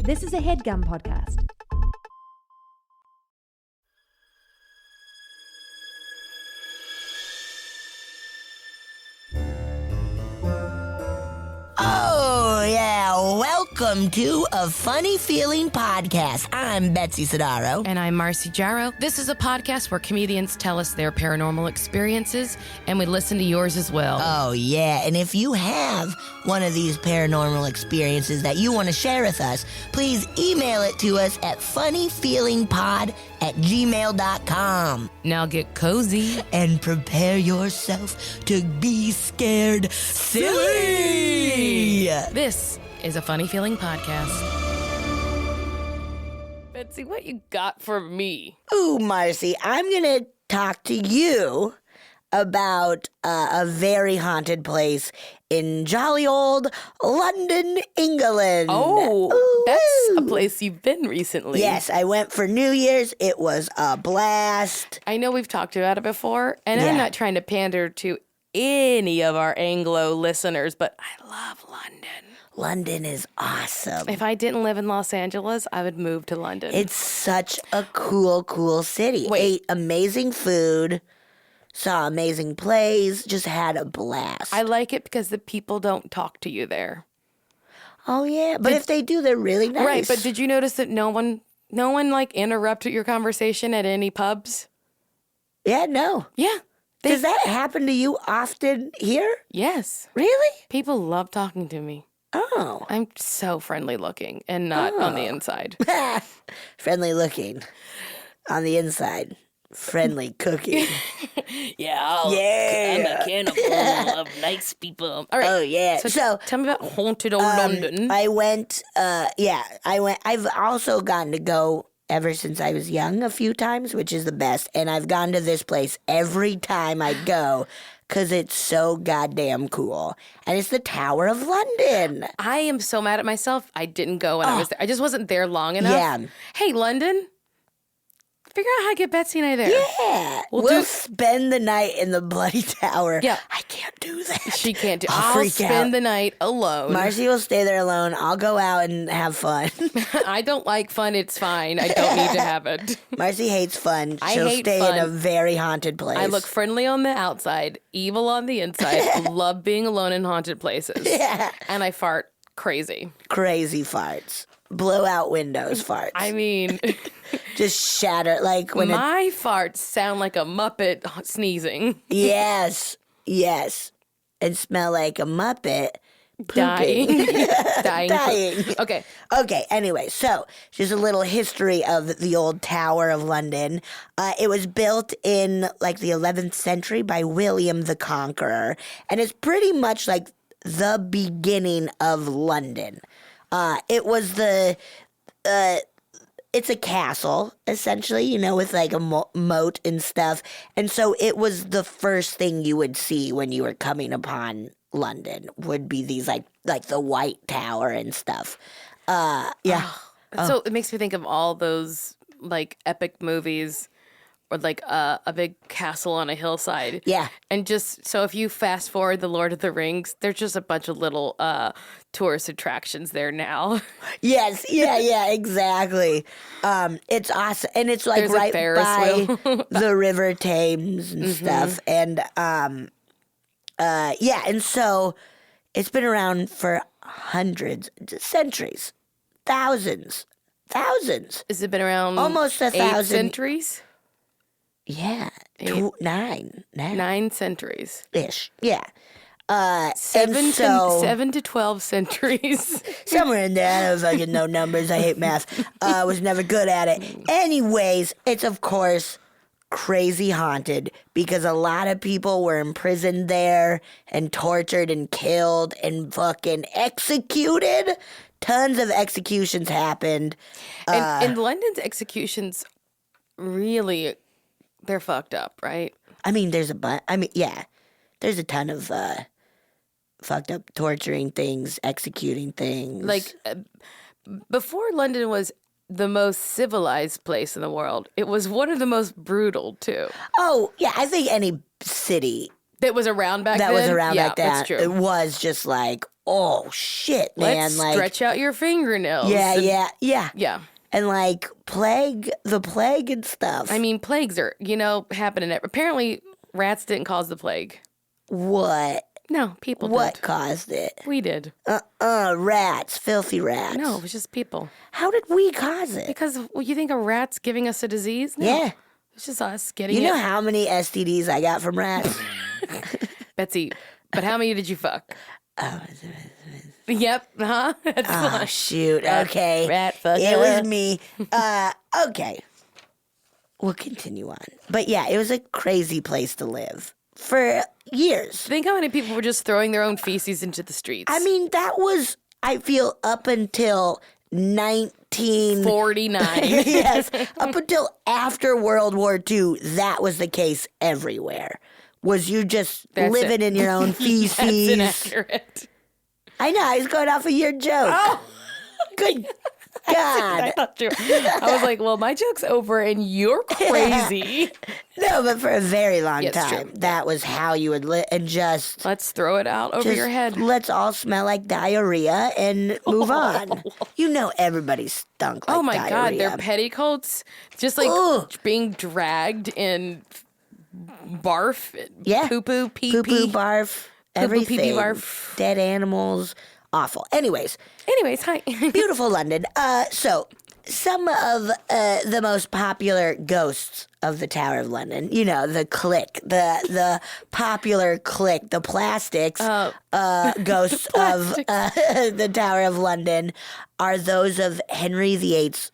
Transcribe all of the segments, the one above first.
This is a HeadGum podcast. Oh, yeah. Welcome to A Funny Feeling Podcast. I'm Betsy Sidaro. And I'm Marcy Jarrow. This is a podcast where comedians tell us their paranormal experiences, and we listen to yours as well. Oh, yeah. And if you have one of these paranormal experiences that you want to share with us, please email it to us at funnyfeelingpod@gmail.com. Now get cozy. And prepare yourself to be scared silly. This is a Funny Feeling podcast. Betsy, what you got for me? Ooh, Marcy, I'm going to talk to you about a very haunted place in jolly old London, England. Oh, Ooh, that's a place you've been recently. Yes, I went for New Year's. It was a blast. I know we've talked about it before, and Yeah. I'm not trying to pander to any of our Anglo listeners, but I love London. London is awesome. If I didn't live in Los Angeles, I would move to London. It's such a cool city. Wait. Ate amazing food, saw amazing plays, just had a blast. I like it because the people don't talk to you there. Oh, yeah. But if they do, they're really nice. Right, but did you notice that no one like interrupted your conversation at any pubs? Yeah, no. Yeah. Does that happen to you often here? Yes. Really? People love talking to me. Oh. I'm so friendly looking and not on the inside. Friendly looking. On the inside. Friendly cooking. Yeah. Yeah. I'm a cannibal of nice people. All right. Oh, yeah. So tell me about haunted old London. I went. I've also gotten to go ever since I was young a few times, which is the best. And I've gone to this place every time I go because it's so goddamn cool. And it's the Tower of London. I am so mad at myself. I didn't go when I was there. I just wasn't there long enough. Yeah. Hey, London. Figure out how to get Betsy and I there. Yeah. We'll spend the night in the bloody tower. Yeah. I can't do that. She can't do it. I'll freak spend out. the night alone. Marcy will stay there alone. I'll go out and have fun. I don't like fun. It's fine. I don't need to have it. Marcy hates fun. I She'll hate stay fun. in a very haunted place. I look friendly on the outside, evil on the inside, love being alone in haunted places. Yeah. And I fart crazy. Crazy farts. Blow out windows farts. I mean, Just shatter. Like when my farts sound like a Muppet sneezing. Yes. And smell like a Muppet. Dying. Pooping. Dying. Dying. Okay. Anyway, so just a little history of the old Tower of London. It was built in like the 11th century by William the Conqueror, and it's pretty much like the beginning of London. It was it's a castle, essentially, with like a moat and stuff. And so it was the first thing you would see when you were coming upon London would be these like the White Tower and stuff. Yeah. So it makes me think of all those like epic movies or like a big castle on a hillside. Yeah. And just so if you fast forward the Lord of the Rings, there's just a bunch of little tourist attractions there now. Yes. Yeah, exactly. It's awesome. And it's like There's a right Ferris by wheel. the River Thames and stuff. And and so it's been around for hundreds, centuries, thousands. Has it been around Almost 1,000 centuries? Yeah. 9 now. 9 centuries. Ish. Yeah. 7 to 12 centuries. Somewhere in there. I don't fucking know numbers. I hate math. Was never good at it. Anyways, it's of course crazy haunted because a lot of people were imprisoned there and tortured and killed and fucking executed. Tons of executions happened. And London's executions really, they're fucked up, right? I mean, there's a ton of fucked up torturing things, executing things. Like, before London was the most civilized place in the world, it was one of the most brutal, too. Oh, yeah, I think any city That was around back then? that was around Yeah, like that, that's true. it was just like, oh shit, man. Let's stretch out your fingernails. Yeah. And the plague and stuff. I mean, plagues are, happening. Apparently, rats didn't cause the plague. What? No, people did. What caused it? We did. Rats. Filthy rats. No, it was just people. How did we cause it? Because you think a rat's giving us a disease? No. Yeah. It's just us getting it. You know how many STDs I got from rats? Betsy, but how many did you fuck? Yep. Huh? That's fun. Shoot. Okay. Rat fucker. It was me. Okay. We'll continue on. But yeah, it was a crazy place to live for years. Think how many people were just throwing their own feces into the streets. I mean, that was, I feel, up until 49. Yes. Up until after World War II, that was the case everywhere. Was you just living in your own feces. That's inaccurate. I know. I was going off of your joke. Oh. Good God. I was like, well, my joke's over and you're crazy. No, but for a very long Yeah, it's time, true. that was how you would live. And just... Let's throw it out over your head. Let's all smell like diarrhea and move on. You know everybody stunk like Oh my diarrhea. God, their petticoats just like Ugh. being dragged in barf, Yeah. poo-poo, pee-pee. Poo-poo, barf, everything. pee-pee, barf. Dead animals. Awful. Anyways, Hi. beautiful London. So, some of the most popular ghosts of the Tower of London, you know, the clique, the popular clique, the plastics ghosts of the Tower of London are those of Henry VIII's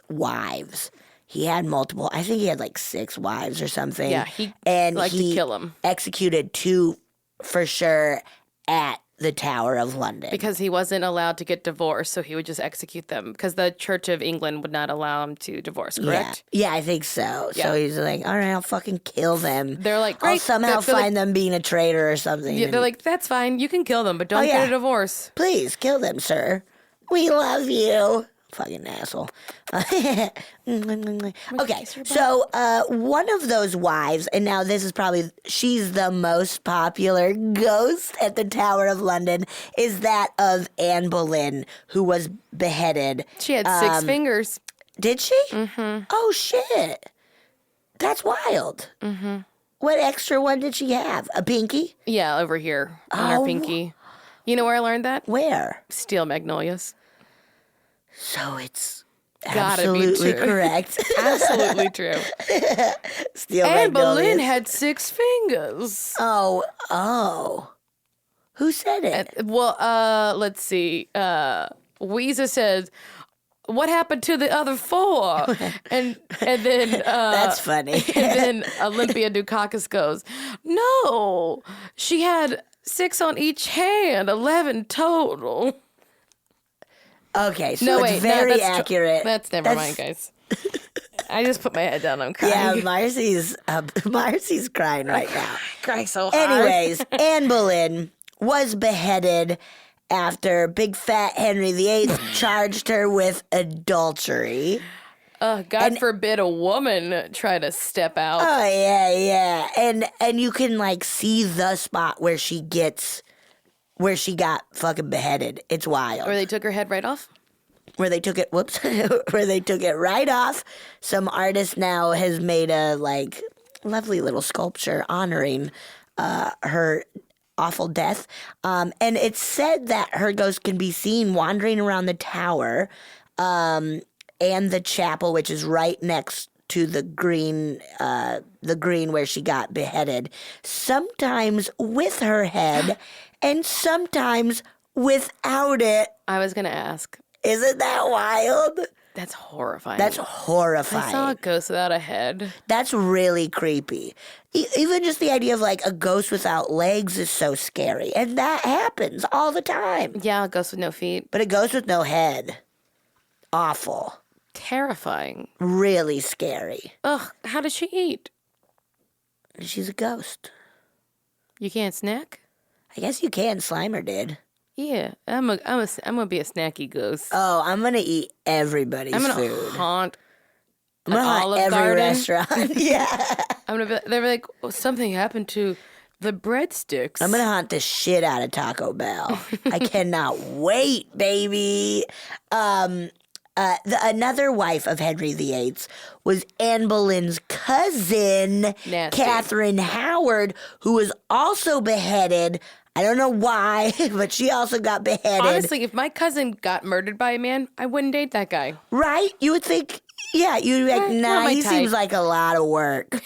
wives. He had multiple. I think he had like 6 wives or something. Yeah, he liked to kill 'em. Executed 2 for sure at the Tower of London. Because he wasn't allowed to get divorced, so he would just execute them. Because the Church of England would not allow him to divorce, correct? Yeah, I think so. Yeah. So he's like, all right, I'll fucking kill them. They're like, I'll great. somehow They're like- find them being a traitor or something. Yeah, they're like, that's fine. You can kill them, but don't yeah. get a divorce. Please kill them, sir. We love you. Fucking asshole. Okay, so one of those wives, and now this is probably, she's the most popular ghost at the Tower of London, is that of Anne Boleyn, who was beheaded. She had 6 fingers. Did she? Mm-hmm. Oh, shit. That's wild. Mm-hmm. What extra one did she have? A pinky? Yeah, over here on her pinky. You know where I learned that? Where? Steel magnolias. So it's Gotta be absolutely true. correct. Absolutely true. Steel Anne Boleyn magnolias. had 6 fingers. Oh. Who said it? Well, let's see. Weezer says, "What happened to the other 4?" And then That's funny. and then Olympia Dukakis goes, "No, she had 6 on each hand, 11 total." Okay, so No, it's wait, very that's accurate. That's never mind, guys. I just put my head down. I'm crying. Yeah, Marcy's crying right now. Crying so hard. Anyways, Anne Boleyn was beheaded after big fat Henry VIII charged her with adultery. God forbid a woman try to step out. Oh yeah. And you can like see the spot where she got fucking beheaded. It's wild. Or they took her head right off. Where they took it right off. Some artist now has made a like lovely little sculpture honoring her awful death. And it's said that her ghost can be seen wandering around the tower and the chapel, which is right next to the green where she got beheaded. Sometimes with her head and sometimes without it. I was going to ask. Isn't that wild? That's horrifying. That's horrifying. I saw a ghost without a head. That's really creepy. Even just the idea of like a ghost without legs is so scary. And that happens all the time. Yeah, a ghost with no feet. But a ghost with no head. Awful. Terrifying. Really scary. Ugh, how does she eat? She's a ghost. You can't snack? I guess you can. Slimer did. Yeah, I'm gonna be a snacky ghost. Oh, I'm gonna eat everybody's I'm gonna food. haunt I'm gonna an haunt Olive every Garden. restaurant. Yeah. They're like, oh, something happened to The breadsticks. I'm going to hunt the shit out of Taco Bell. I cannot wait, baby. Another wife of Henry VIII was Anne Boleyn's cousin, Nasty. Catherine Howard, who was also beheaded. I don't know why, but she also got beheaded. Honestly, if my cousin got murdered by a man, I wouldn't date that guy. Right? You would think, yeah, you'd be like, nah, my he type. seems like a lot of work.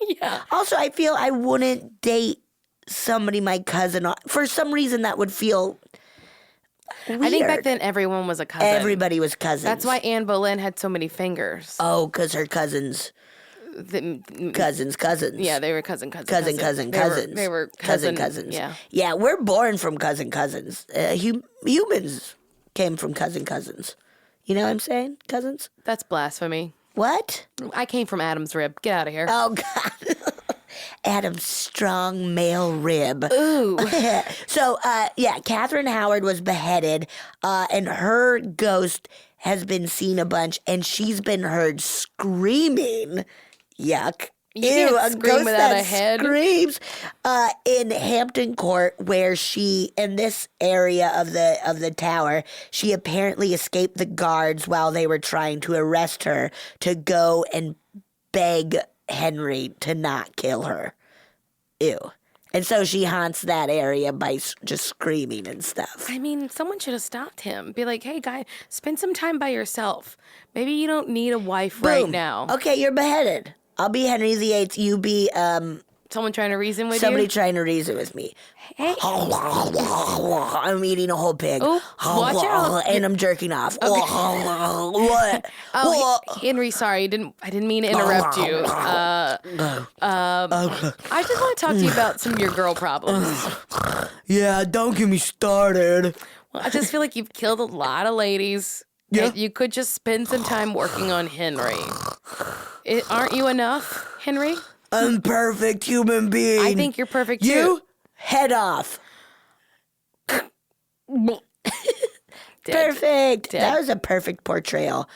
Yeah. Also, I feel I wouldn't date somebody my cousin. For some reason, that would feel weird. I think back then everyone was a cousin. Everybody was cousins. That's why Anne Boleyn had so many fingers. Oh, because her cousins. Cousins. Yeah, they were cousins. They were cousins. Yeah. Yeah, we're born from cousins. Humans came from cousins. You know what I'm saying? Cousins? That's blasphemy. What? I came from Adam's rib. Get out of here. Oh, God. Adam's strong male rib. Ooh. So, Catherine Howard was beheaded, and her ghost has been seen a bunch, and she's been heard screaming. Yuck. You Ew, can't a scream ghost without that a head. screams in Hampton Court, where she, in this area of the tower, she apparently escaped the guards while they were trying to arrest her to go and beg Henry to not kill her. Ew. And so she haunts that area by just screaming and stuff. I mean, someone should have stopped him. Be like, hey, guy, spend some time by yourself. Maybe you don't need a wife right Boom. now. Okay, you're beheaded. I'll be Henry VIII. You be Someone trying to reason with somebody you? trying to reason with me. Hey. I'm eating a whole pig. Oh, watch out. And I'm jerking off. What? Oh, Henry, sorry, I didn't mean to interrupt you. I just want to talk to you about some of your girl problems. Yeah, don't get me started. Well, I just feel like you've killed a lot of ladies. Yeah. And you could just spend some time working on Henry. Aren't you enough, Henry? I'm perfect human being. I think you're perfect too. You head off. Perfect. Dead. That was a perfect portrayal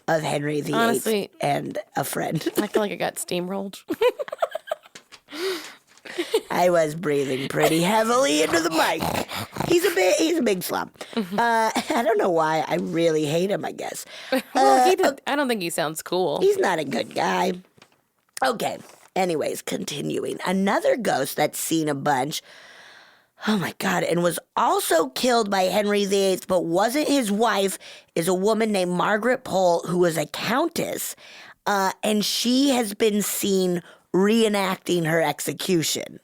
of Henry VIII Honestly, and a friend. I feel like I got steamrolled. I was breathing pretty heavily into the mic. He's a big slump. I don't know why. I really hate him, I guess. Well, I don't think he sounds cool. He's not a good guy. Okay. Anyways, continuing. Another ghost that's seen a bunch. Oh my God. And was also killed by Henry VIII, but wasn't his wife, is a woman named Margaret Pole, who was a countess. And she has been seen reenacting her execution.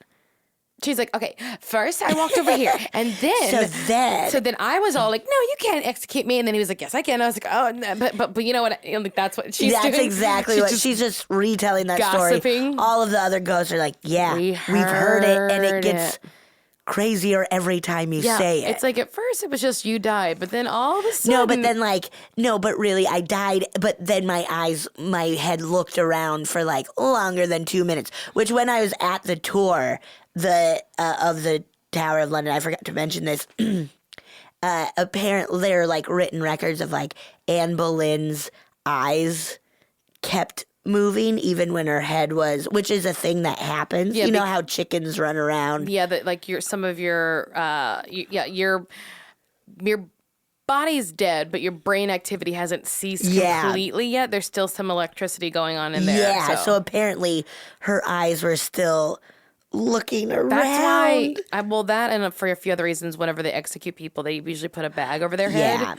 She's like, okay, first I walked over here, and then so then I was all like, no, you can't execute me, and then he was like, yes, I can. I was like, oh, no, but you know what? Like, that's what she's doing. That's exactly what she's just retelling that story. All of the other ghosts are like, yeah, we've heard it, and it gets crazier every time you say it. It's like at first it was just you died, but then all of a sudden, but really I died, but then my head looked around for like longer than 2 minutes, which when I was at the tour of the Tower of London, I forgot to mention this, apparently there are like written records of like Anne Boleyn's eyes kept moving even when her head was, which is a thing that happens. Yeah, you know how chickens run around. Yeah, that like your body's dead, but your brain activity hasn't ceased completely yet. There's still some electricity going on in there. Yeah, so apparently her eyes were still looking around. That's why. That and for a few other reasons, whenever they execute people, they usually put a bag over their head. Yeah.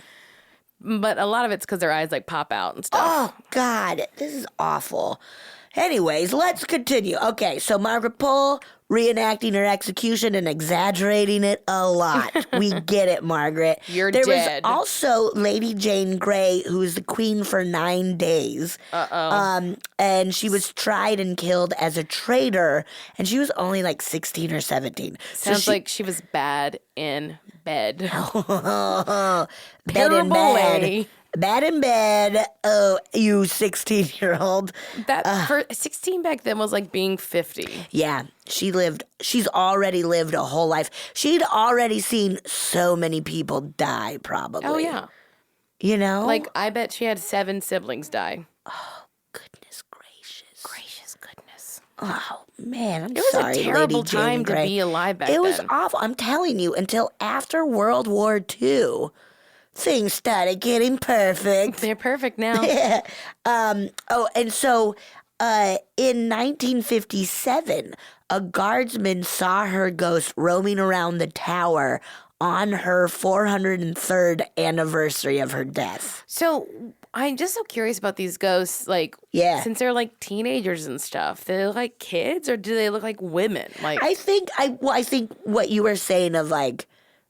But a lot of it's because their eyes like pop out and stuff. Oh, God. This is awful. Anyways, let's continue. Okay, so Margaret Pole reenacting her execution and exaggerating it a lot. We get it, Margaret. There was dead. Also Lady Jane Grey, who was the queen for 9 days. And she was tried and killed as a traitor, and she was only like 16 or 17. Sounds like she was bad in bed. Bad in bed. Bad in bed. Oh, you 16-year-old. That for 16 back then was like being 50. Yeah, she's already lived a whole life. She'd already seen so many people die, probably. Oh, yeah. You know? Like, I bet she had 7 siblings die. Oh, goodness gracious. Gracious goodness. Oh, man, I'm It was sorry, a terrible Lady Jane time to Grey. be alive back then. It was awful. I'm telling you, until after World War II, things started getting perfect. They're perfect now. And so in 1957, a guardsman saw her ghost roaming around the tower on her 403rd anniversary of her death. So I'm just so curious about these ghosts. Like, since they're like teenagers and stuff, do they look like kids or do they look like women? Like, I think what you were saying of like,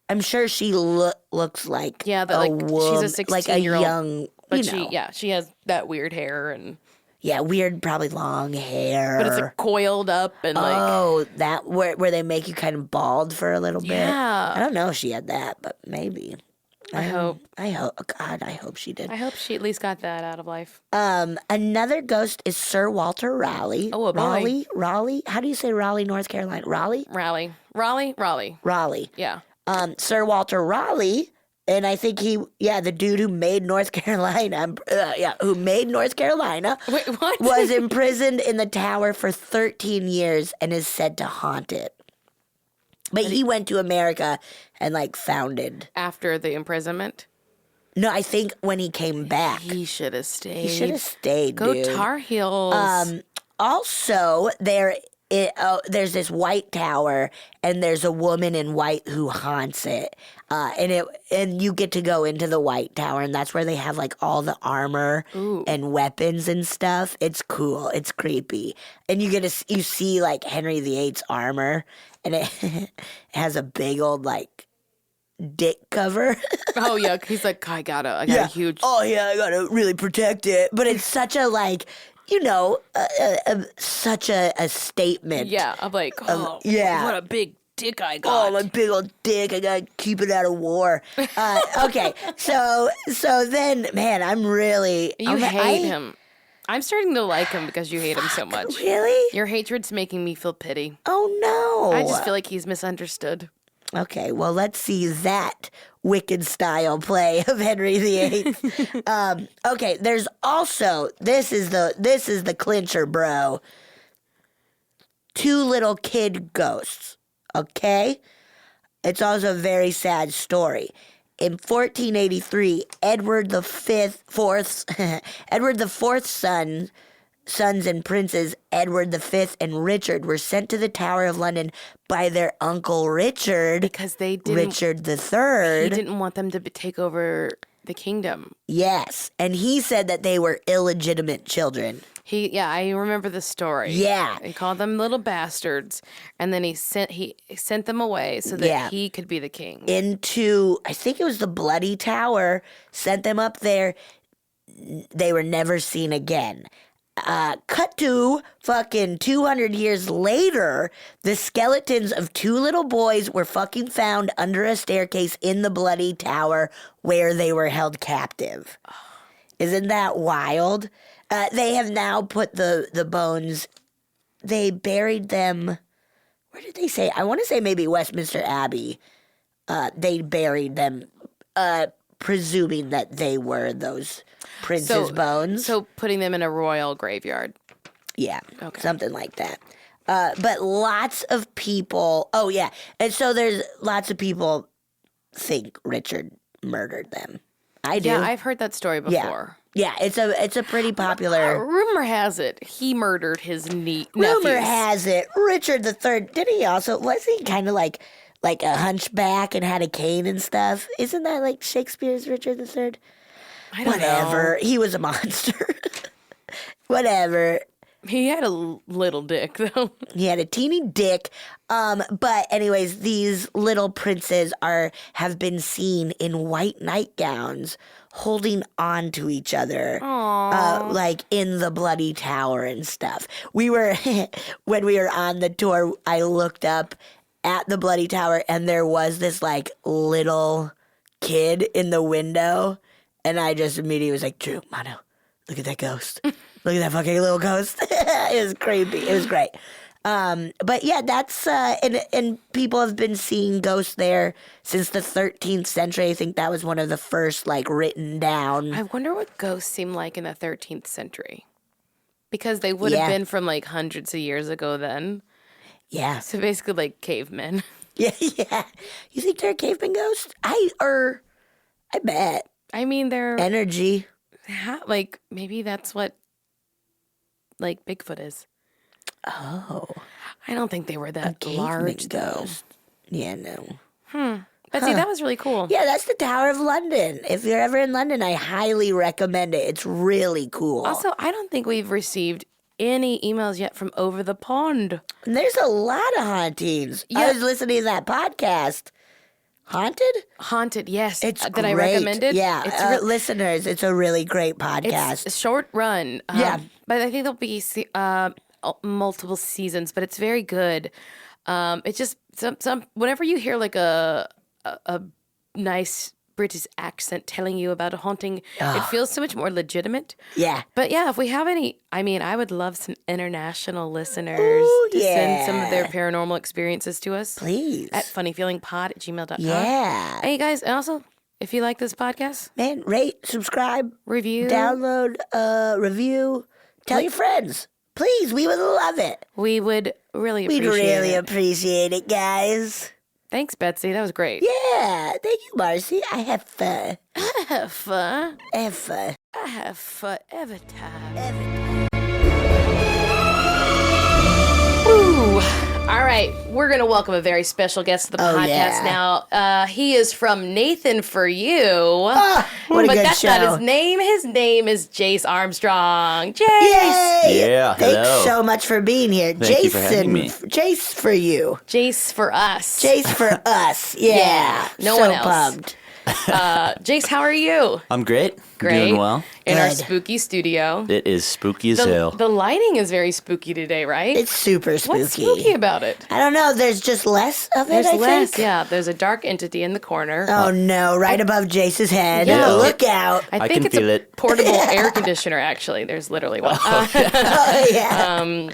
I'm sure she looks like yeah, but like woman, she's a 16-year-old, like a young, but she has that weird hair and weird, probably long hair. but it's like coiled up and that where they make you kind of bald for a little bit. Yeah. I don't know if she had that, but maybe. I hope. God, I hope she did. I hope she at least got that out of life. Another ghost is Sir Walter Raleigh. Oh, a boy. Raleigh. How do you say Raleigh, North Carolina? Raleigh. Raleigh. Yeah. Sir Walter Raleigh, and I think the dude who made North Carolina, who made North Carolina, Wait, what? was imprisoned in the tower for 13 years and is said to haunt it. But he went to America and like founded. After the imprisonment? No, I think when he came back. He should have stayed. Go dude. Go Tar Heels. Also, there's this white tower, and there's a woman in white who haunts it. And you get to go into the white tower, and that's where they have like all the armor and weapons and stuff. It's cool. It's creepy, and you see like Henry VIII's armor, and it has a big old like dick cover. Oh yeah, he's like, I got a huge. Oh yeah, I gotta really protect it. But it's such a like. Such a statement. Yeah, I'm like, what a big dick I got. Oh, my big old dick. I gotta keep it out of war. Okay, so then, man, I'm really... You hate him. I'm starting to like him because you hate him so much. Really? Your hatred's making me feel pity. Oh, no. I just feel like he's misunderstood. Okay, well, let's see that wicked style play of Henry VIII. Okay, there's also this is the clincher, bro. 2 little kid ghosts. Okay, it's also a very sad story. In 1483, Edward IV's sons and princes Edward V and Richard were sent to the Tower of London by their uncle Richard. Because they didn't... Richard III. He didn't want them to take over the kingdom. Yes, and he said that they were illegitimate children. I remember the story. Yeah. He called them little bastards, and then he sent them away so that he could be the king. Into, I think it was the Bloody Tower, sent them up there. They were never seen again. Cut to fucking 200 years later, the skeletons of 2 little boys were fucking found under a staircase in the Bloody Tower where they were held captive. Isn't that wild? They have now put the bones, they buried them, where did they say? I want to say maybe Westminster Abbey. They buried them, presuming that they were those princes' bones. So putting them in a royal graveyard. Yeah, something like that. But lots of people, and so there's lots of people think Richard murdered them. I do. Yeah, I've heard that story before. Yeah, it's a pretty popular. Rumor has it he murdered his nephews. Rumor has it Richard III. Was he kind of like a hunchback and had a cane and stuff? Isn't that like Shakespeare's Richard III? I don't know. He was a monster. Whatever. He had a little dick, though. He had a teeny dick. But anyways, these little princes have been seen in white nightgowns holding on to each other. Like in the Bloody Tower and stuff. When we were on the tour, I looked up at the Bloody Tower and there was this like little kid in the window. And I just immediately was like, Drew, Mano, look at that ghost. Look at that fucking little ghost. It was creepy. It was great. But yeah, that's, and people have been seeing ghosts there since the 13th century. I think that was one of the first, like, written down. I wonder what ghosts seem like in the 13th century. Because they would have been from like hundreds of years ago then. Yeah. So basically like cavemen. Yeah. You think they're a caveman ghost? I bet. I mean, they're energy. Like maybe that's what like Bigfoot is. Oh. I don't think they were that large though. Yeah, no. Betsy, that was really cool. Yeah, that's the Tower of London. If you're ever in London, I highly recommend it. It's really cool. Also, I don't think we've received any emails yet from over the pond. And there's a lot of hauntings. Yeah. I was listening to that podcast. Haunted, yes. It's that great. I recommended. Yeah, listeners, it's a really great podcast. It's a short run. Yeah. But I think there'll be multiple seasons, but it's very good. It's just some whenever you hear like a nice British accent telling you about a haunting, it feels so much more legitimate. Yeah. But yeah, if we have any, I mean, I would love some international listeners to send some of their paranormal experiences to us. Please. At funnyfeelingpod@gmail.com. Yeah. Hey guys, and also, if you like this podcast, Man, rate, subscribe, review, download, review, tell your friends. Please, we would love it. we would really We'd appreciate really it. appreciate it, guys. Thanks, Betsy. That was great. Yeah, thank you, Marcy. I have fun. I have fun. I have fun. I have fun every time. Every time. Ooh. All right, we're going to welcome a very special guest to the podcast now. He is from Nathan For You. What a but good that's show. not his name. His name is Jace Armstrong. Jace! Yay! Yeah, hello. Thanks so much for being here. Thank you for having me. Jace For You. Jace for us. Jace For Us. Yeah. no so one else. pumped. Jace, how are you? I'm great. Great. Doing well. In our Good. spooky studio. It is spooky as hell. The lighting is very spooky today, right? It's super spooky. What's spooky about it? I don't know. There's just less of it, There's I less, think. yeah. There's a dark entity in the corner. Oh, no. Right above Jace's head. Yeah. Look out. I I think can it's feel a it. portable air conditioner, actually. There's literally one. Oh, yeah.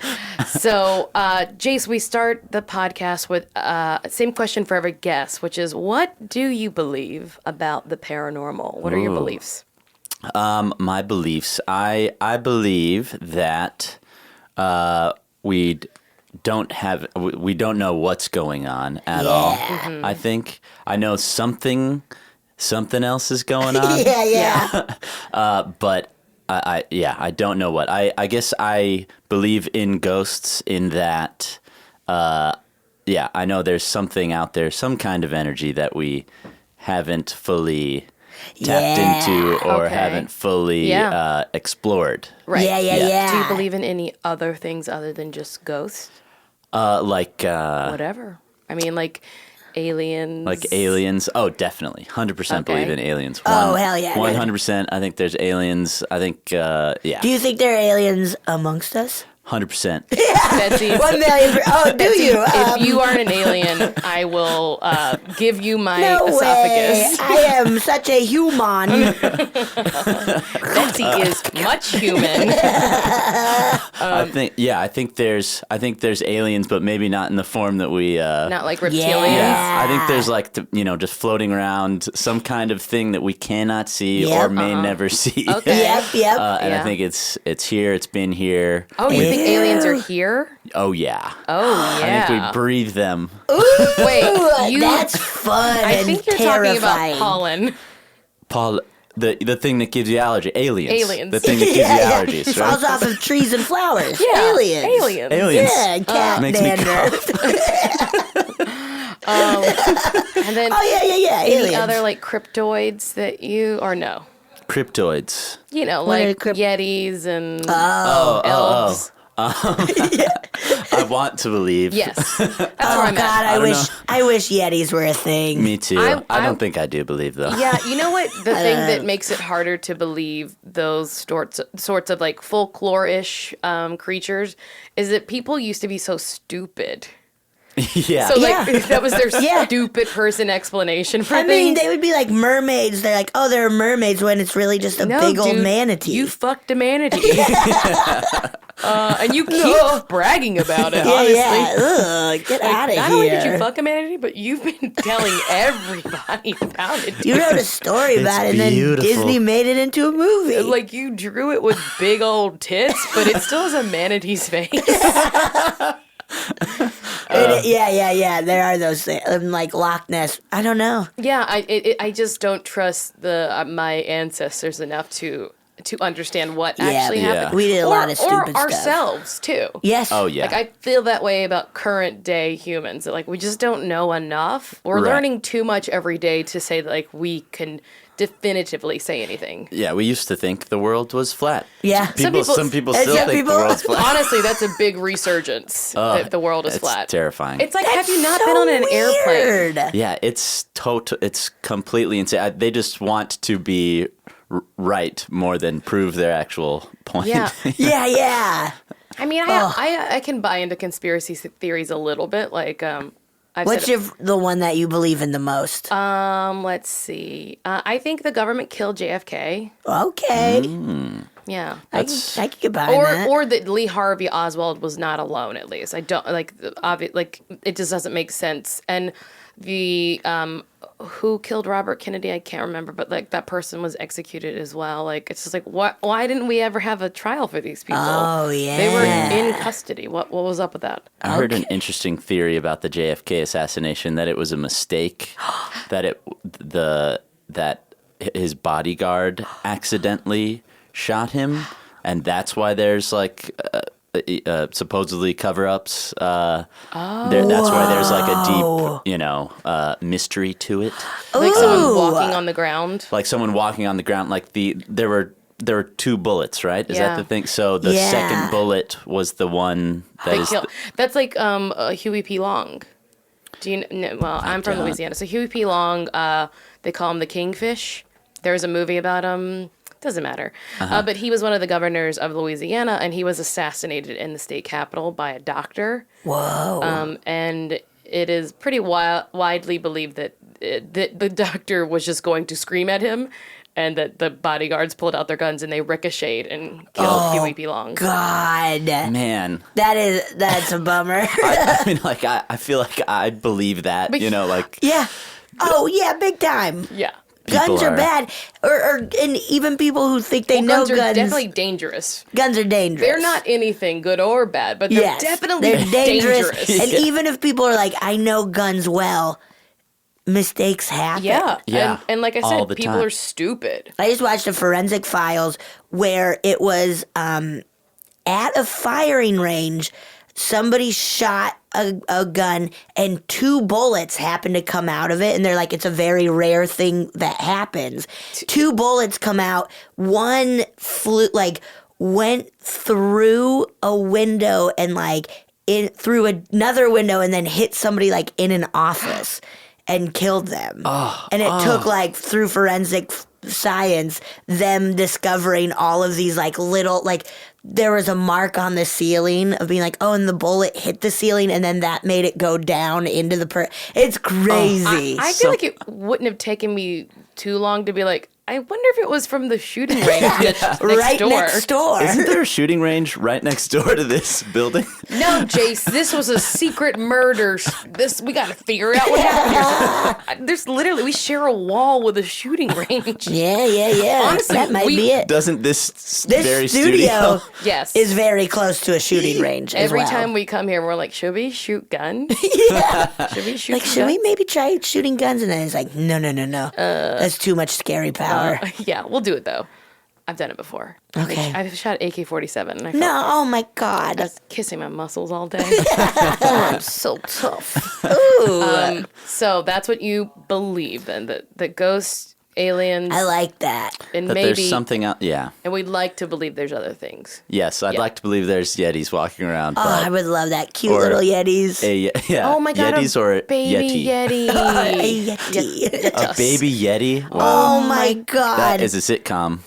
So, Jace, we start the podcast with same question for every guest, which is, what do you believe about the paranormal? What are your beliefs? My beliefs. I believe that we don't know what's going on at all. Mm-hmm. I think I know something else is going on. Yeah. But I don't know what. I guess I believe in ghosts in that, I know there's something out there, some kind of energy that we haven't fully tapped into or Okay. haven't fully explored. Right. Yeah. Do you believe in any other things other than just ghosts? Whatever. I mean, like aliens. Like aliens. Oh, definitely. 100% believe in aliens. Oh, hell yeah. 100%. I think there's aliens. I think, Do you think there are aliens amongst us? 100%. Betsy, 1 million. Oh, do you? if you are an alien, I will give you my No esophagus. way. I am such a human. Betsy is much human. I think there's aliens, but maybe not in the form that we. Not like reptilians. Yeah. I think there's like just floating around some kind of thing that we cannot see Yep. or may never see. Okay. Yep. And Yeah. I think it's here. It's been here. Oh, you think aliens are here? Oh yeah. Oh, yeah. I think we breathe them. Wait, Ooh, that's fun I and think you're terrifying. talking about pollen. Paul, the thing that gives you allergy. Aliens. Aliens. The thing that gives you allergies. Right? Falls off of trees and flowers. Yeah, Aliens. Aliens. Yeah, cat Makes me dander. And then Yeah. any Aliens. other like cryptoids that you or no? Cryptoids. You know, What are like crypt- Yetis and Oh. elves. I want to believe. Yes, that's where Oh I'm God, at. I wish Yetis were a thing. Me too. I- I don't think I do believe though. Yeah, you know what? The thing that makes it harder to believe those sorts of like folklore-ish creatures is that people used to be so stupid. Yeah. So like Yeah. that was their Yeah. stupid person explanation for I mean, things. they would be like mermaids. They're like, oh, they're mermaids when it's really just a big old dude, manatee. You fucked a manatee. And you keep bragging about it, honestly. Yeah. Get out of here. Not only did you fuck a manatee, but you've been telling everybody about it. You wrote a story about it, and then beautiful. Disney made it into a movie. Like, you drew it with big old tits, but it still has a manatee's face. Yeah. There are those things, like Loch Ness. I don't know. Yeah, I just don't trust my ancestors enough to understand what actually happened. We did a lot of stupid stuff. Or ourselves, too. Yes. Oh, yeah. Like, I feel that way about current day humans. That, like, we just don't know enough. We're Right. learning too much every day to say that, like, we can definitively say anything. Yeah, we used to think the world was flat. Yeah. Some people still some think people- the world's flat. Honestly, that's a big resurgence that the world is It's flat. terrifying. It's like, That's have you not so been on an airplane? weird. Yeah, it's completely insane. They just want to be right more than prove their actual point. Yeah. Yeah. I mean, I can buy into conspiracy theories a little bit. Like, I've What's said, the one that you believe in the most? let's see. I think the government killed JFK. Okay. Yeah. I can get behind that. Or that Lee Harvey Oswald was not alone. At least I don't like. Like, it just doesn't make sense. And the who killed Robert Kennedy, I can't remember, but like that person was executed as well. Like, it's just like, why didn't we ever have a trial for these people? Oh, yeah. They were in custody. What was up with that? I heard an interesting theory about the JFK assassination, that it was a mistake, that his bodyguard accidentally shot him, and that's why there's like supposedly cover-ups. That's why there's like a deep, mystery to it. Like someone walking on the ground. Like someone walking on the ground. Like there were two bullets, right? Is Yeah. that the thing? So the Yeah. second bullet was the one that They is. kill. That's like Huey P. Long. Do you know? Well, I'm from don't. Louisiana, so Huey P. Long. They call him the Kingfish. There's a movie about him. Doesn't matter. But he was one of the governors of Louisiana, and he was assassinated in the state capitol by a doctor. Whoa. And it is pretty widely believed that the doctor was just going to scream at him, and that the bodyguards pulled out their guns and they ricocheted and killed Huey P. Long. God. Man, That's a bummer. I mean, like I feel like I believe that. But- Like Yeah. Oh, yeah, big time. Yeah. Guns are are- bad. And even people who think they know Guns are guns. definitely dangerous. Guns are dangerous. They're not anything good or bad, but they're Yes, definitely they're dangerous. dangerous. And even if people are like, I know guns well, mistakes happen. Yeah. Yeah, And like I all said, the people time. are stupid. I just watched a Forensic Files where it was at a firing range. Somebody shot a gun and 2 bullets happened to come out of it. And they're like, it's a very rare thing that happens. 2 bullets come out. One went through a window and through another window and then hit somebody like in an office and killed them. And it took through forensic science, them discovering all of these little there was a mark on the ceiling of being and the bullet hit the ceiling and then that made it go down into the it's crazy. I feel like it wouldn't have taken me too long to be like, I wonder if it was from the shooting range next right door. next door. Isn't there a shooting range right next door to this building? No, Jace, this was a secret murder. We got to figure out what happened here. There's literally, we share a wall with a shooting range. Yeah. Honestly, that might be it. Doesn't this This studio? Yes. is very close to a shooting range. Every as well. time we come here, we're like, should we shoot guns? Should we shoot Should we guns? maybe try shooting guns? And then it's like, no. That's too much scary power. Yeah, we'll do it though. I've done it before. Okay. I've shot AK-47 and I No, felt oh my God. kissing my muscles all day. Oh, I'm so tough. Ooh, So that's what you believe then, that ghosts, aliens, I like that. and That maybe, there's something out. Yeah. and we'd like to believe there's other things. Yes, I'd Yeah. like to believe there's Yetis walking around. Oh, But I would love that. Cute or little Yetis. Oh my God, Yetis a or baby Yeti. Yeti. A Yeti. A baby Yeti. Wow. Oh my God. That is a sitcom.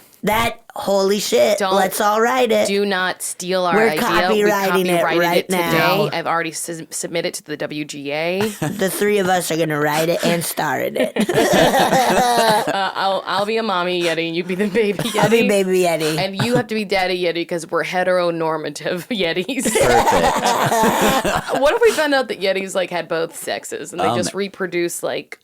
Holy shit. Let's all write it. Do not steal our We're idea. copywriting it right now. Today. I've already submitted to the WGA. The three of us are going to write it and star in it. I'll be a mommy Yeti and you be the baby Yeti. I'll be baby Yeti. And you have to be daddy Yeti because we're heteronormative Yetis. Perfect. What if we found out that Yetis like had both sexes and they just reproduce like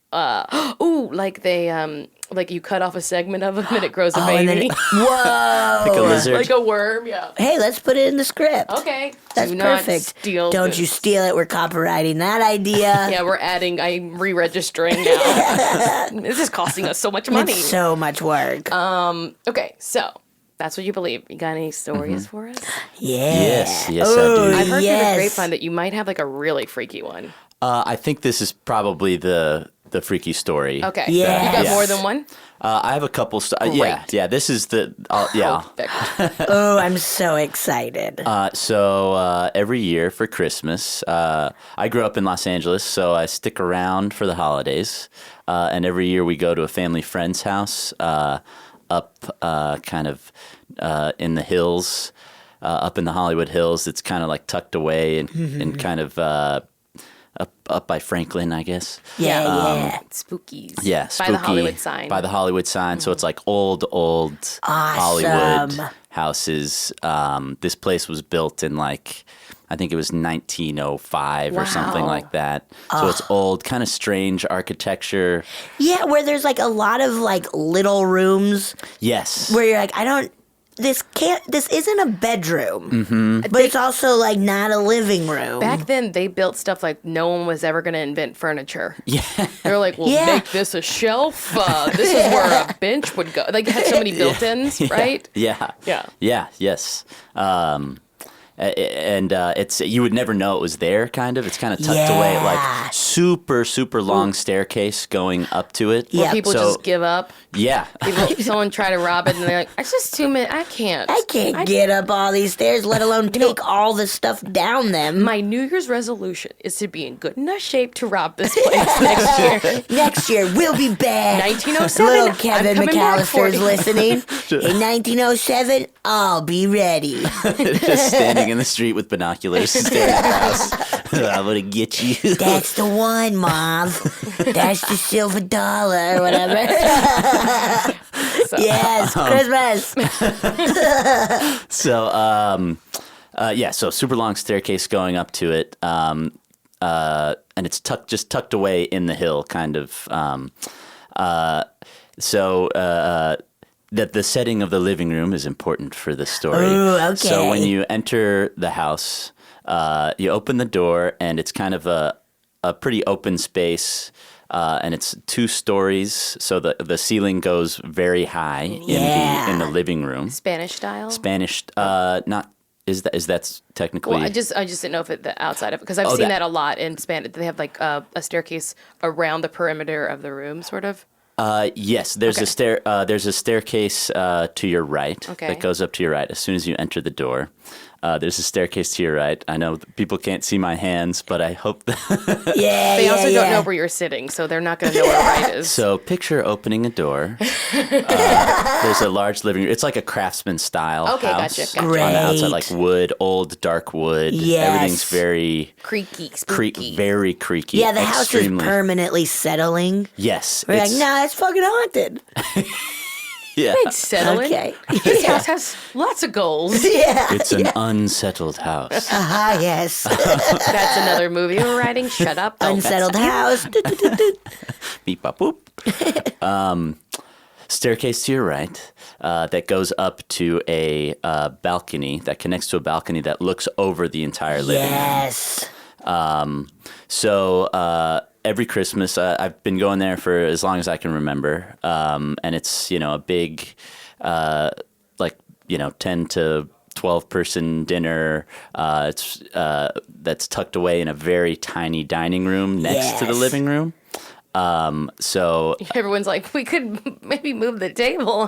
like you cut off a segment of them and it grows a baby. Whoa. Like a lizard. Like a worm, yeah. Hey, let's put it in the script. Okay. That's Do not perfect. steal Don't this. you steal it. We're copywriting that idea. Yeah, I'm re-registering now. This is costing us so much money. It's so much work. Okay, so that's what you believe. You got any stories for us? Yeah. Yes, I do. I've heard through the yes. grapevine that you might have like a really freaky one. I think this is probably the freaky story. Okay. Yes. You got more than one? I have a couple. Great. Yeah. This is the. Yeah. Perfect. Oh, I'm so excited. So every year for Christmas, I grew up in Los Angeles, so I stick around for the holidays. And every year we go to a family friend's house up kind of in the hills, up in the Hollywood Hills. It's kind of like tucked away and kind of up by Franklin, I guess. Yeah. Spookies. Yeah, By spooky. the Hollywood sign. By the Hollywood sign. So it's like old Hollywood houses. This place was built in like, I think it was 1905 or something Wow. like that. So it's old, kind of strange architecture. Yeah, where there's like a lot of like little rooms Yes. where you're like, this isn't a bedroom, but it's also like not a living room. Back then, they built stuff like no one was ever going to invent furniture. Yeah. They're like, we'll Yeah. make this a shelf. This is where a bench would go. Like, it had so many built-ins, right? Yeah. Yeah. Yeah. Yes. And it's you would never know it was there. Kind of, it's kind of tucked away, like super long staircase going up to it. Where Yeah. people So- just give up. Yeah. Someone try to rob it, and they're like, it's just 2 minutes. I can't. I can't get up all these stairs, let alone take all the stuff down them. My New Year's resolution is to be in good enough shape to rob this place next year. Next year, we'll be back. 1907, Little I'm Kevin coming back for McAllister's you. listening. In 1907, I'll be ready. Just standing in the street with binoculars, staring at the house. I'm gonna get you. That's the one, Mom. That's the silver dollar or whatever. Yes, Christmas. So, so super long staircase going up to it, and it's tucked away in the hill, kind of. That the setting of the living room is important for the story. Ooh, okay. So when you enter the house, you open the door, and it's kind of a pretty open space. And it's 2 stories, so the ceiling goes very high in the living room. Spanish style? Spanish, not is that technically? Well, I just didn't know if the outside of it, because I've seen that a lot in Spanish. They have like a staircase around the perimeter of the room, sort of. Yes, there's a staircase to your right that goes up to your right as soon as you enter the door. There's a staircase to your right. I know people can't see my hands, but I hope that. Yeah, They also don't know where you're sitting, so they're not going to know where right is. So picture opening a door. There's a large living room. It's like a craftsman style Okay, house. gotcha. On the outside, Great. like wood, old dark wood. Yes. Everything's very Creaky, spooky. very creaky. Yeah, the house is extremely- permanently settling. Yes. We're like, it's- nah, it's fucking haunted. Yeah. It's settling. Okay. This house has lots of goals. Yeah. It's an unsettled house. Ah, yes. That's another movie we're writing. Shut up. Don't Unsettled house. Beep, bop, boop. Staircase to your right that goes up to a balcony that connects to a balcony that looks over the entire living room. Yes. So every Christmas, I've been going there for as long as I can remember, and it's a big, 10 to 12 person dinner. It's that's tucked away in a very tiny dining room next to the Yes. living room. So Everyone's like, we could maybe move the table.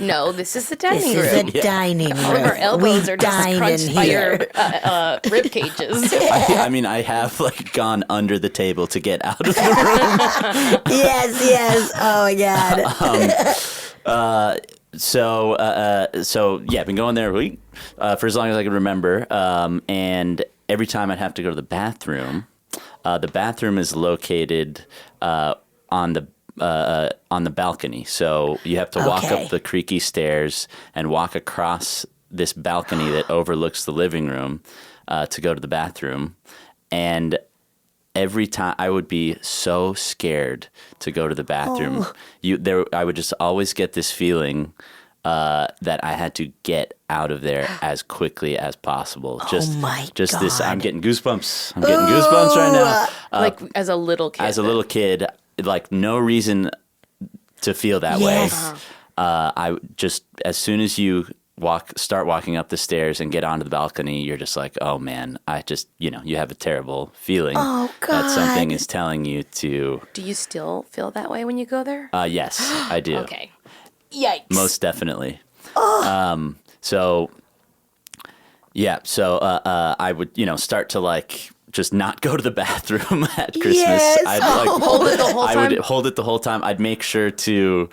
No, this is the dining This room. is a dining room. All of our elbows we are just dine crunched in by here. your rib cages. I mean, I have gone under the table to get out of the room. Yes. Oh my God. So yeah, I've been going there for as long as I can remember. And every time I'd have to go to the bathroom is located on the balcony. So you have to walk up the creaky stairs and walk across this balcony that overlooks the living room to go to the bathroom. And every time I would be so scared to go to the bathroom. I would just always get this feeling that I had to get out of there as quickly as possible. Just this. I'm getting goosebumps. I'm getting goosebumps right now. Like as a little kid. As a little kid, like no reason to feel that way. I just as soon as you start walking up the stairs and get onto the balcony, you're just like, oh man, you have a terrible feeling that something is telling you to. Do you still feel that way when you go there? Yes, I do. Okay. Yikes. Most definitely. So I would, start to like just not go to the bathroom at Christmas. Yes. I'd hold it the whole time? I would hold it the whole time. I'd make sure to,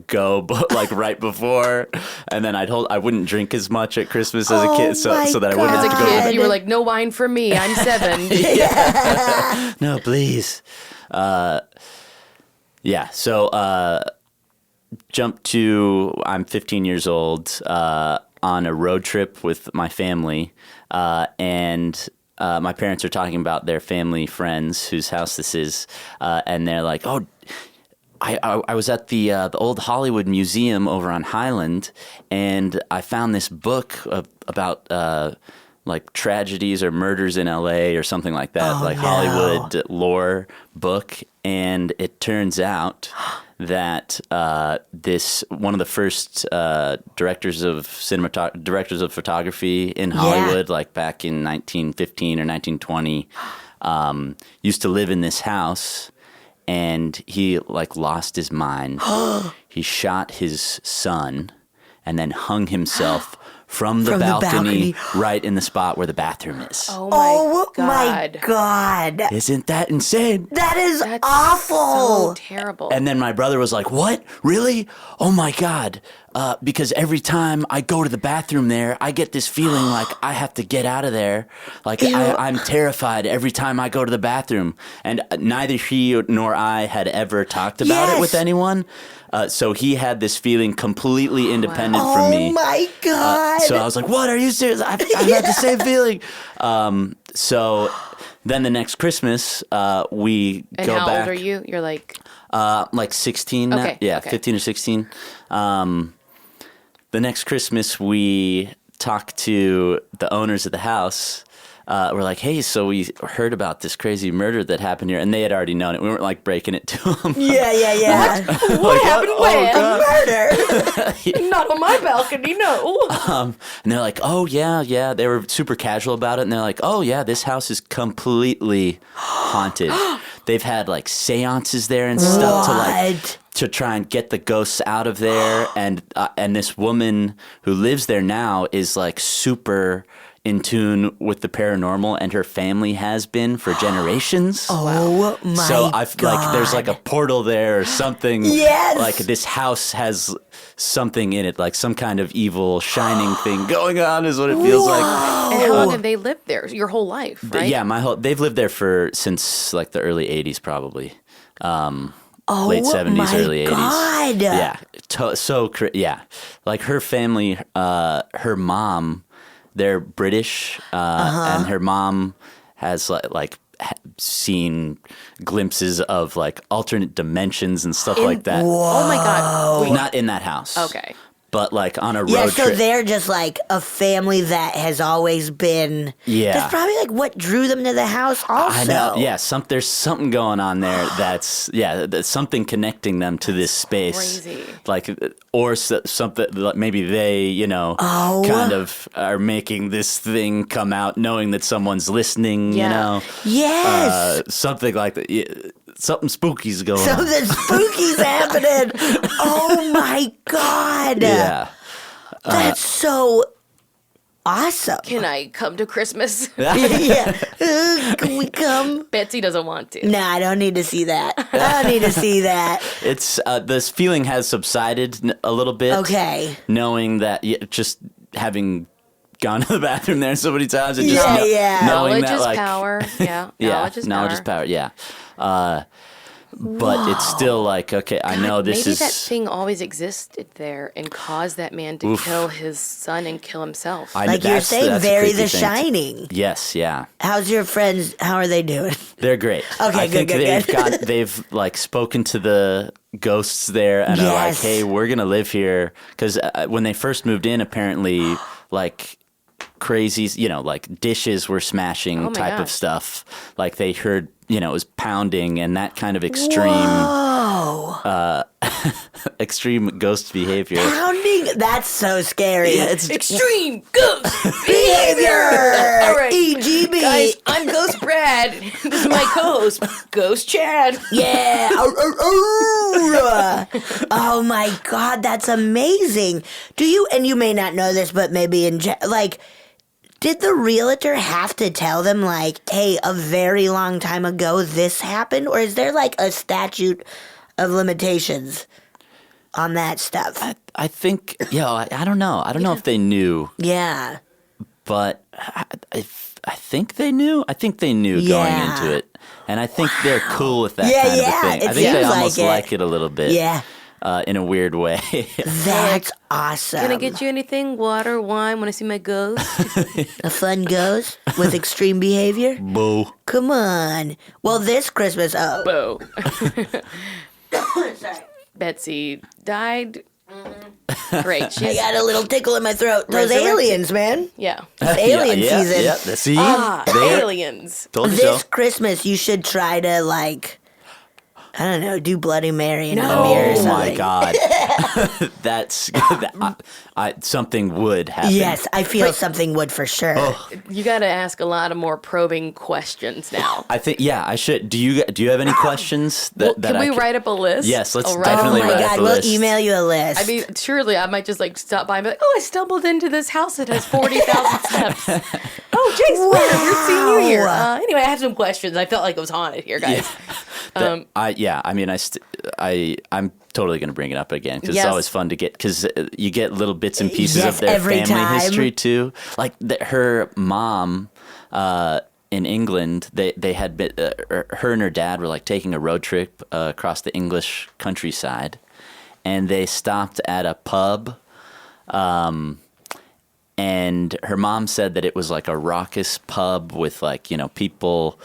go like right before, and then I wouldn't drink as much at Christmas as a kid, so that I wouldn't As have a to go. kid, you were like, no wine for me. I'm 7. No, please. So jump to I'm 15 years old on a road trip with my family, and my parents are talking about their family friends whose house this is, and they're like, "Oh, I was at the old Hollywood Museum over on Highland, and I found this book about like tragedies or murders in L.A. or something like that, Hollywood lore book." And it turns out that this one of the first directors of photography in Hollywood, like back in 1915 or 1920, used to live in this house, and he like lost his mind. He shot his son, and then hung himself from the balcony right in the spot where the bathroom is. Oh my God. Isn't that insane? That's So awful. terrible. And then my brother was like, "What? Really? Oh my God." Because every time I go to the bathroom there, I get this feeling like I have to get out of there. Like I'm terrified every time I go to the bathroom. And neither he nor I had ever talked about it with anyone. So he had this feeling completely independent from me. Oh my God. So I was like, "What? Are you serious? I've had the same feeling." So then the next Christmas, we and go how back. old are you? You're like... Like 16 now. Okay, Yeah, okay. 15 or 16. The next Christmas, we talked to the owners of the house. We're like, "Hey, so we heard about this crazy murder that happened here." And they had already known it. We weren't like breaking it to them. Yeah. What happened where? A murder. Not on my balcony, no. And they're like, "Oh, yeah." They were super casual about it. And they're like, "Oh, yeah, this house is completely haunted." They've had like seances there and stuff to try and get the ghosts out of there. And this woman who lives there now is like super in tune with the paranormal, and her family has been for generations. Oh my So God. like there's like a portal there or something. Yes. Like this house has something in it, like some kind of evil shining thing going on is what it feels like. And how long have they lived there? Your whole life, right? Yeah, they've lived there since like the early 80s probably. Late 70s, my early 80s. God. Yeah. Like her family, her mom, they're British, and her mom has like seen glimpses of like alternate dimensions and stuff like that. Oh my God. Wait. Not in that house. Okay. But like on a road Yeah, so trip. they're just like a family that has always been. Yeah. That's probably like what drew them to the house also. I know. Yeah, there's something going on there that's something connecting them to this space. Crazy. Like, or something, like maybe they, kind of are making this thing come out knowing that someone's listening, Yeah. Yes. something like that. Yeah, something spooky's going on. Something spooky's happening. Oh my God. Yeah. That's so awesome. Can I come to Christmas? Yeah. Can we come? Betsy doesn't want to. No, I don't need to see that. I don't need to see that. It's this feeling has subsided a little bit. Okay. Knowing that, just having gone to the bathroom there so many times and just knowing Knowledge that, is like, power. Yeah. knowledge is power. Yeah. But it's still like, okay, I know this maybe is. Maybe that thing always existed there and caused that man to kill his son and kill himself. Like you're saying, very The Shining. Yes, yeah. How's your friends? How are they doing? They're great. Okay, I think good. they've like spoken to the ghosts there and are like, hey, we're gonna live here, because when they first moved in, apparently, like crazy, like dishes were smashing type of stuff. Like they heard, it was pounding and that kind of extreme ghost behavior. Pounding? That's so scary. Yeah, it's extreme ghost behavior. All right, EGB. guys, I'm Ghost Brad. This is my co-host, Ghost Chad. Yeah. Oh my God, that's amazing. And you may not know this, but maybe did the realtor have to tell them, like, hey, a very long time ago this happened? Or is there, like, a statute of limitations on that stuff? I think, I don't know. I don't know if they knew. Yeah. But I think they knew. I think they knew going into it. And I think they're cool with that kind of a thing. I think they almost like it a little bit. Yeah. In a weird way. That's awesome. Can I get you anything? Water, wine? Want to see my ghost? A fun ghost with extreme behavior? Boo. Come on. Well, this Christmas, Boo. Sorry. Betsy died. Great. I got a little tickle in my throat. Those aliens, man. Yeah. It's alien season. Yeah. See? Aliens. Told you This so. Christmas, you should try to, I don't know, do Bloody Mary in a mirror or something. Oh my God. That's something would happen. Yes, I feel something would for sure. You got to ask a lot of more probing questions now. I think I should. Do you have any questions that Can we write up a list? Yes, let's I'll write definitely Oh my write up God, a we'll list. email you a list. I mean, surely I might just stop by and be like, oh, I stumbled into this house that has 40,000 steps. Oh, Jace, we're seeing you here. Anyway, I have some questions. I felt like it was haunted here, guys. I'm totally going to bring it up again because Yes. it's always fun to get, because you get little bits and pieces Yes, of their every family time. history too. Like her mom in England, they had been, her and her dad were like taking a road trip across the English countryside, and they stopped at a pub. And her mom said that it was like a raucous pub with people,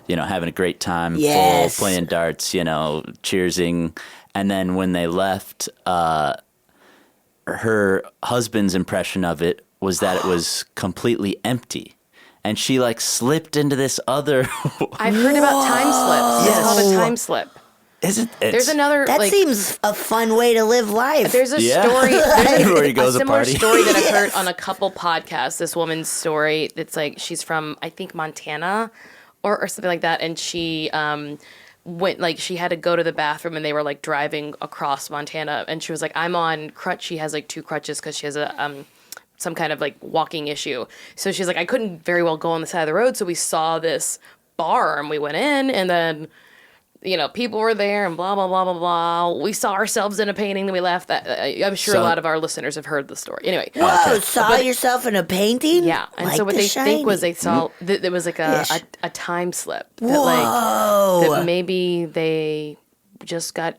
having a great time, Yes. full, playing darts, cheersing. And then when they left, her husband's impression of it was that it was completely empty. And she slipped into this other. I've heard about time slips. It's called a time slip. There's another. that seems a fun way to live life. There's a story. Everywhere he goes, a a similar party. story that I've heard on a couple podcasts. This woman's story. It's she's from, I think, Montana, or something like that, and she went she had to go to the bathroom, and they were driving across Montana, and she was like, I'm on crutch. She has 2 crutches because she has a some kind of walking issue. So she's like, I couldn't very well go on the side of the road, so we saw this bar and we went in, and then people were there and blah, blah, blah, blah, blah. We saw ourselves in a painting, then we left. I'm sure a lot of our listeners have heard the story. Anyway. Whoa, saw yourself in a painting? Yeah. And so what The they think was Shining. they saw, there was a time slip. Whoa. That maybe they just got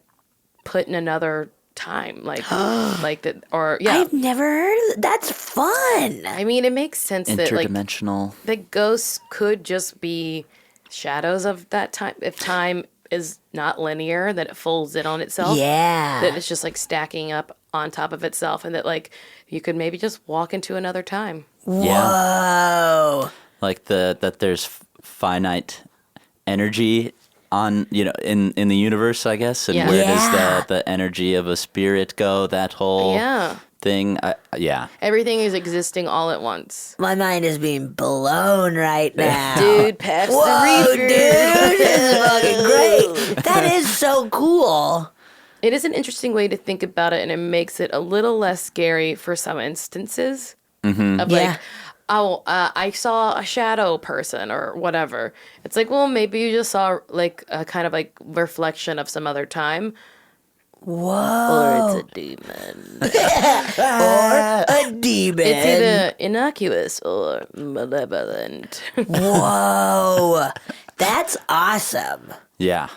put in another time. That, or, yeah. I've never heard of that. That's fun. I mean, it makes sense that, Interdimensional. the ghosts could just be shadows of that time. If time is not linear, that it folds in on itself. Yeah. That it's just stacking up on top of itself, and that you could maybe just walk into another time. Whoa. That there's finite energy on in the universe, I guess, and where does the energy of a spirit go? That whole thing. Everything is existing all at once. My mind is being blown right now. Dude, pass Whoa, the reefer. dude, this is fucking great. That is so cool. It is an interesting way to think about it, and it makes it a little less scary for some instances. Of I saw a shadow person or whatever. It's like, well, maybe you just saw like a kind of like reflection of some other time. Whoa. Or it's a demon. Or a demon. It's either innocuous or malevolent. Whoa. That's awesome. Yeah.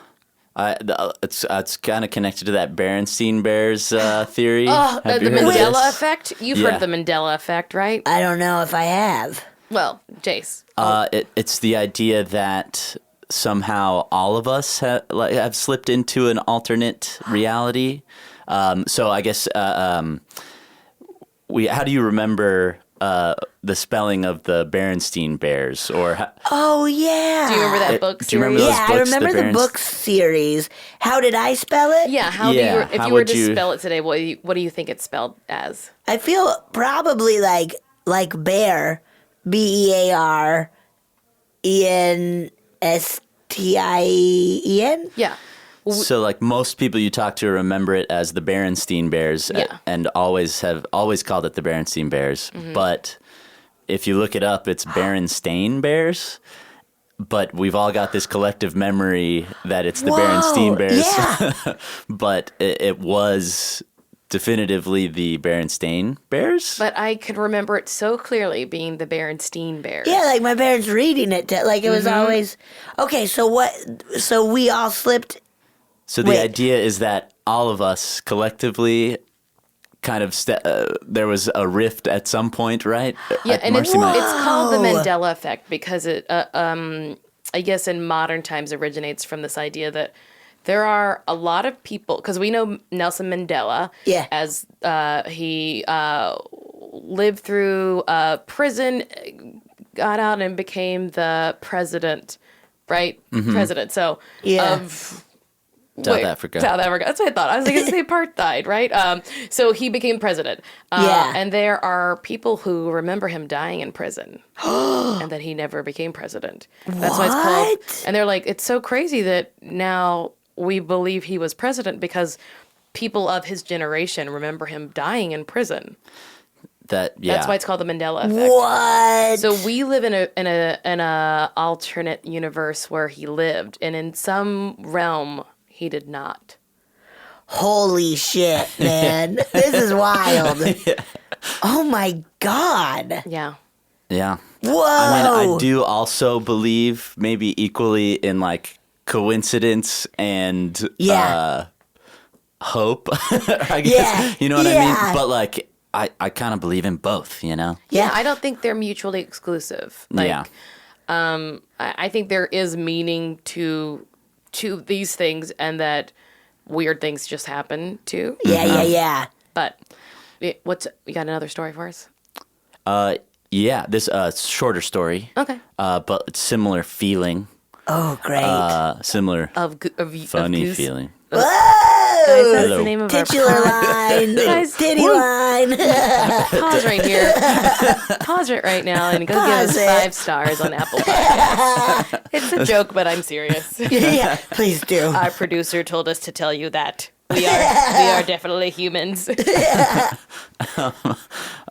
It's kind of connected to that Berenstein Bears theory. Oh, Have the you heard of Mandela this? effect? You've Yeah. heard of the Mandela effect, right? I don't know if I have. Well, Jace. It's the idea that somehow all of us have slipped into an alternate reality. So I guess how do you remember the spelling of the Berenstein Bears? Or Oh, yeah. Do you remember that book do you remember series? those Yeah, I books, the remember the Berens- book series. How did I spell it? Yeah, Yeah, if how you were would to you- spell it today, what do you think it's spelled as? I feel probably like bear, BEARENSTIEN. Yeah. So like most people you talk to remember it as the Berenstein Bears Yeah. and always called it the Berenstein Bears. Mm-hmm. But if you look it up, it's Berenstain Bears. But we've all got this collective memory that it's the Whoa, Berenstein Bears. yeah. But it was definitively the Berenstain Bears. But I could remember it so clearly being the Berenstein Bears. Yeah, like my parents reading it. Like it was Mm-hmm. always okay. So what? So we all slipped. So the Wait. idea is that all of us collectively kind of there was a rift at some point, right? Yeah, and it's Marcy might- called the Whoa. Mandela effect because it, I guess, in modern times originates from this idea that there are a lot of people, because we know Nelson Mandela, Yeah. as he lived through prison, got out and became the president, right? President. So Yeah. of South Africa. South Africa. That's what I thought. I was like, it's the apartheid, right? So he became president. Yeah. And there are people who remember him dying in prison and that he never became president. That's why it's called. What? And they're like, it's so crazy that now we believe he was president because people of his generation remember him dying in prison. yeah. That's why it's called the Mandela effect. What? So we live in a alternate universe where he lived, and in some realm he did not. Holy shit, man! This is wild. Oh my god! Yeah. Yeah. Whoa! I mean, I do also believe maybe equally in like coincidence and Yeah. hope. I guess Yeah, you know what I yeah. mean. But like, I kind of believe in both. You know. Yeah, I don't think they're mutually exclusive. Like, Yeah. I think there is meaning to these things, and that weird things just happen too. Yeah. But you got another story for us? Yeah. This shorter story. Okay. But it's similar feeling. Oh, great. Similar Of funny Goose. feeling. Guys, Whoa! that's Hello. the name of Titular our line, Guys, titty line. pause right here. Pause it right now and go give Pause us it. 5 stars on Apple Podcasts. It's a joke, but I'm serious. Yeah, please do. Our producer told us to tell you that we are definitely humans.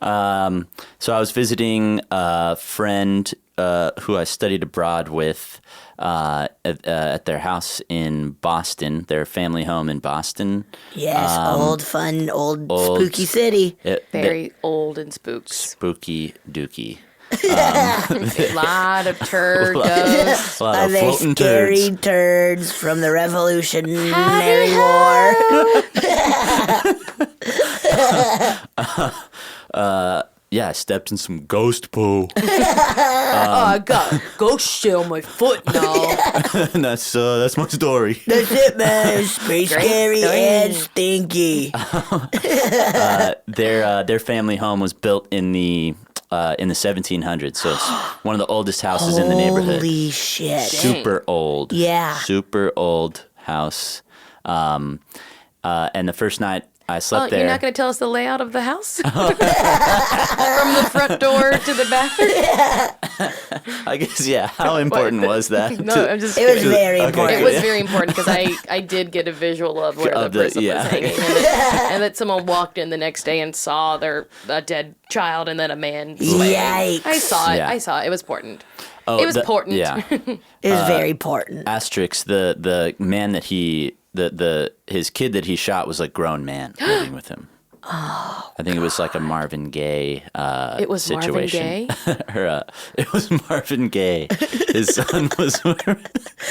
So I was visiting a friend who I studied abroad with at their house in Boston, their family home in Boston. Yes, old fun, old spooky city. Very old and spooks. Spooky dookie. A lot of turd ghosts. A lot Are of they floating scary turds. turds from the Revolutionary War? Yeah, I stepped in some ghost poo. I got a ghost shit on my foot now. And that's my story. That's it, man. It's pretty scary story. and stinky. Their family home was built in the 1700s, so it's one of the oldest houses in the neighborhood. Holy shit. Super old. Yeah. Super old house. And the first night I slept there. You're not going to tell us the layout of the house? From the front door to the bathroom? I guess, yeah. How important was that? No, I'm just. It was very important. It was very important because I did get a visual of where the person was hanging, and that someone walked in the next day and saw a dead child and then a man swaying. Yikes. I saw it. Yeah. I saw it. It was important. Oh, It was important. Yeah. It was very important. Asterisk, the man that his kid that he shot was a grown man living with him. Oh, I think it was like a Marvin Gaye It was situation. Marvin Gaye? It was Marvin Gaye. His son was Marvin.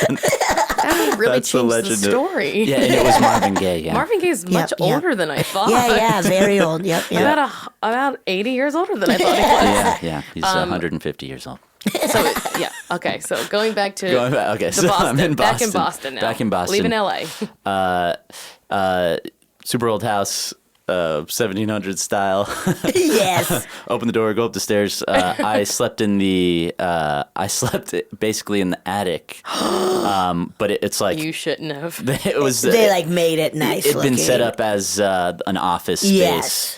That would really That's the change the legend of- story. Yeah, and it was Marvin Gaye, yeah. Marvin Gaye is much Yep, yep. older than I thought. Yeah, very old. Yep. About 80 years older than I thought he was. Yeah. He's 150 years old. So okay. So going back to Okay, to so Boston. I'm in Back in Boston. Boston now. Back in Boston. Leaving LA. Super old house, 1700 style. Yes. Open the door, go up the stairs. I slept basically in the attic. But it's like You shouldn't have. it was. They like made it nice. It'd been set looking. up as an office space. Yes.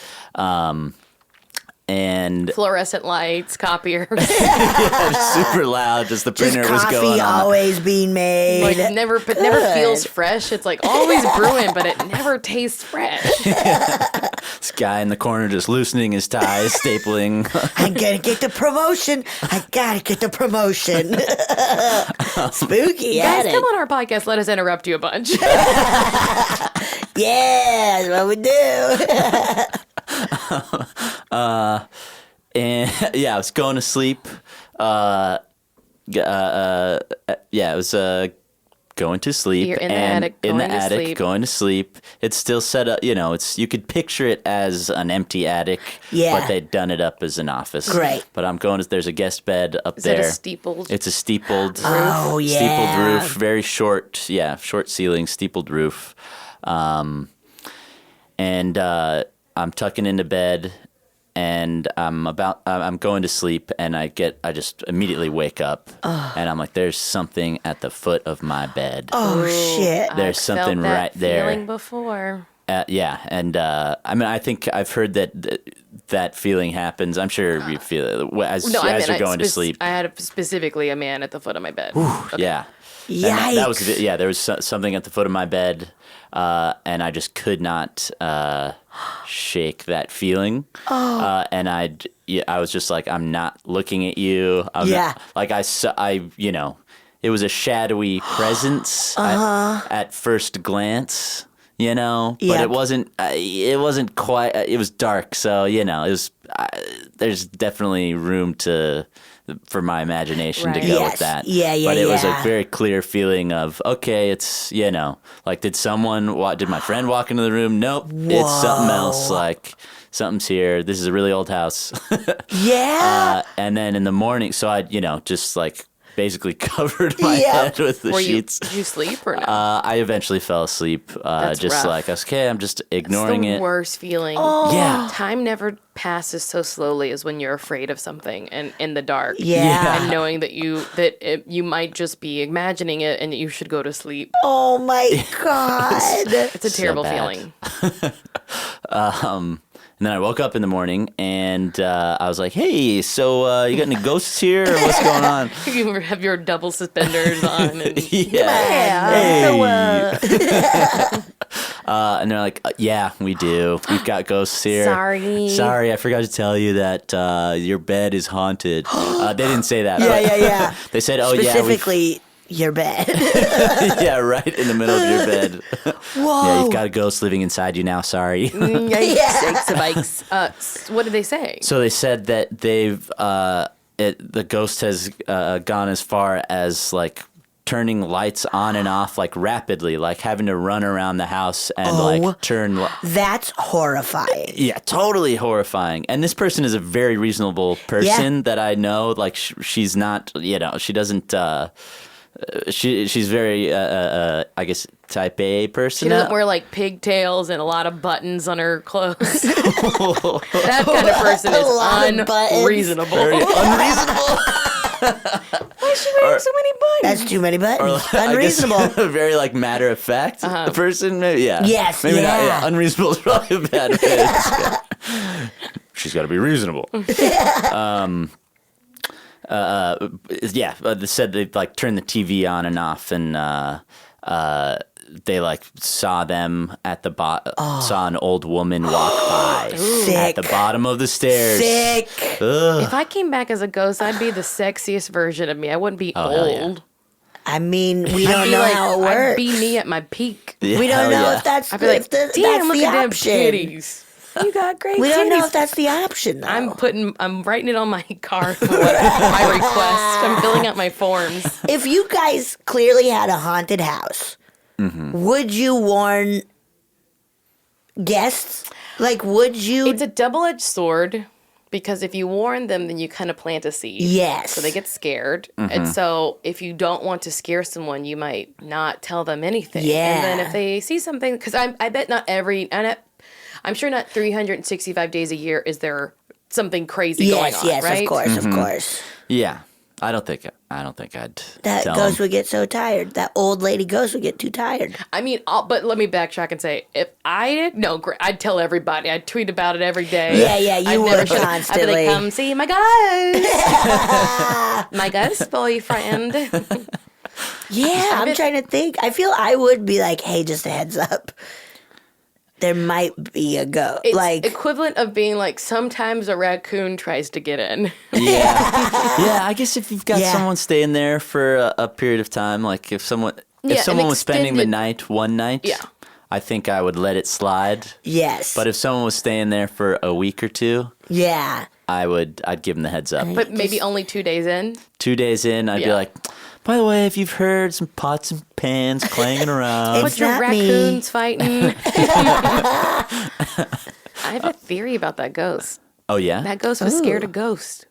And Fluorescent lights, copier. super loud, just the Just printer was coffee going on. always being made. Like never feels fresh. It's like always brewing, but it never tastes fresh. This guy in the corner just loosening his ties, stapling. I'm gonna get the promotion. I gotta get the promotion. Spooky Guys, attic. come on our podcast. Let us interrupt you a bunch. Yeah, that's what we do. And yeah, I was going to sleep. It was going to sleep. You're in the and attic, in the going to attic, sleep. going to sleep. It's still set up. You could picture it as an empty attic. Yeah. But they'd done it up as an office. Great. But I'm going to. There's a guest bed up Is there. it a steepled? It's a steepled. Oh, yeah. Steepled roof, very short. Yeah, short ceiling, steepled roof. And I'm tucking into bed, and I'm going to sleep, and I just immediately wake up, and I'm like, there's something at the foot of my bed. Oh shit. There's I've something felt that right there. feeling before. Yeah, and I think I've heard that feeling happens. I'm sure you feel it as you're going to sleep. I had specifically a man at the foot of my bed. Okay. Yeah. And Yikes. that was there was something at the foot of my bed, and I just could not shake that feeling. And I was just like, I'm not looking at you. Yeah. Like it was a shadowy presence at first glance. But Yep. it wasn't quite. It was dark, so it was. There's definitely room for my imagination to Right. go Yes. with that. Yeah, But it was a yeah. very clear feeling of, okay, it's, like, did my friend walk into the room? Nope. It's something else. Like, something's here. This is a really old house. Yeah. And then in the morning, so I, just like basically covered my Yeah. head with the Did sheets. you sleep or no? I eventually fell asleep. That's just rough. like, okay, I'm just It's ignoring the it. worst feeling. Yeah. Time never passes so slowly as when you're afraid of something and in the dark. Yeah. And knowing that you might just be imagining it and that you should go to sleep. Oh my god. It's a So terrible bad. feeling. And then I woke up in the morning and I was like, hey, so you got any ghosts here or what's going on? You have your double suspenders on. And Yeah. Yeah. And they're like, yeah, we do. We've got ghosts here. Sorry. I forgot to tell you that your bed is haunted. They didn't say that. Yeah, but yeah, yeah. They said, oh, Specifically, your bed. yeah, right in the middle of your bed. Whoa. Yeah, you've got a ghost living inside you now. Sorry. Yikes. What did they say? So they said that the ghost has gone as far as like turning lights on and off like rapidly, like having to run around the house and like turn. That's horrifying. Yeah, totally horrifying. And this person is a very reasonable person that I know. Like she's not, she doesn't. She's very, I guess, type A person. She doesn't wear like pigtails and a lot of buttons on her clothes. That kind of person is lot of buttons. unreasonable. Very unreasonable. Why is she wearing so many buttons? That's too many buttons. I guess Unreasonable. a very like matter of fact person. Maybe, yeah. Yes, Maybe not. yeah. Yeah. Unreasonable is probably a bad fit. She's got to be reasonable. They said they like turned the TV on and off, and they like saw them at the saw an old woman walk by at the bottom of the stairs. Sick. If I came back as a ghost, I'd be the sexiest version of me. I wouldn't be old. I mean, we don't know how it works. I'd be me at my peak. We don't know if that's I'd be like, that's damn, look the at them option. titties. You got great We titties. don't know if that's the option, though. I'm writing it on my card for my request. I'm filling out my forms. If you guys clearly had a haunted house, would you warn guests? Like, would you? It's a double-edged sword because if you warn them, then you kind of plant a seed. Yes. So they get scared. And so if you don't want to scare someone, you might not tell them anything. Yeah. And then if they see something, because I bet not every, I'm sure not 365 days a year is there something crazy going on, yes, right? of course, of course. Yeah, I don't think I'd That tell ghost them. would get so tired. That old lady ghost would get too tired. I mean, but let me backtrack and say, if I didn't know, I'd tell everybody. I'd tweet about it every day. Yeah, you would constantly. I'd be like, come see my ghost. My ghost boyfriend. Yeah, I'm trying to think. I feel I would be like, hey, just a heads up. There might be a ghost. It's like equivalent of being like, sometimes a raccoon tries to get in. Yeah, I guess if you've got Yeah. someone staying there for a period of time, like if someone was spending the night one night, Yeah. I think I would let it slide. yes. But if someone was staying there for a week or two, yeah. I'd give them the heads up. But maybe only 2 days in. 2 days in, I'd be Yeah. like, by the way, if you've heard some pots and pans clanging around, It's But your not me. raccoons fighting. I have a theory about that ghost. oh yeah, That ghost was scared of ghosts.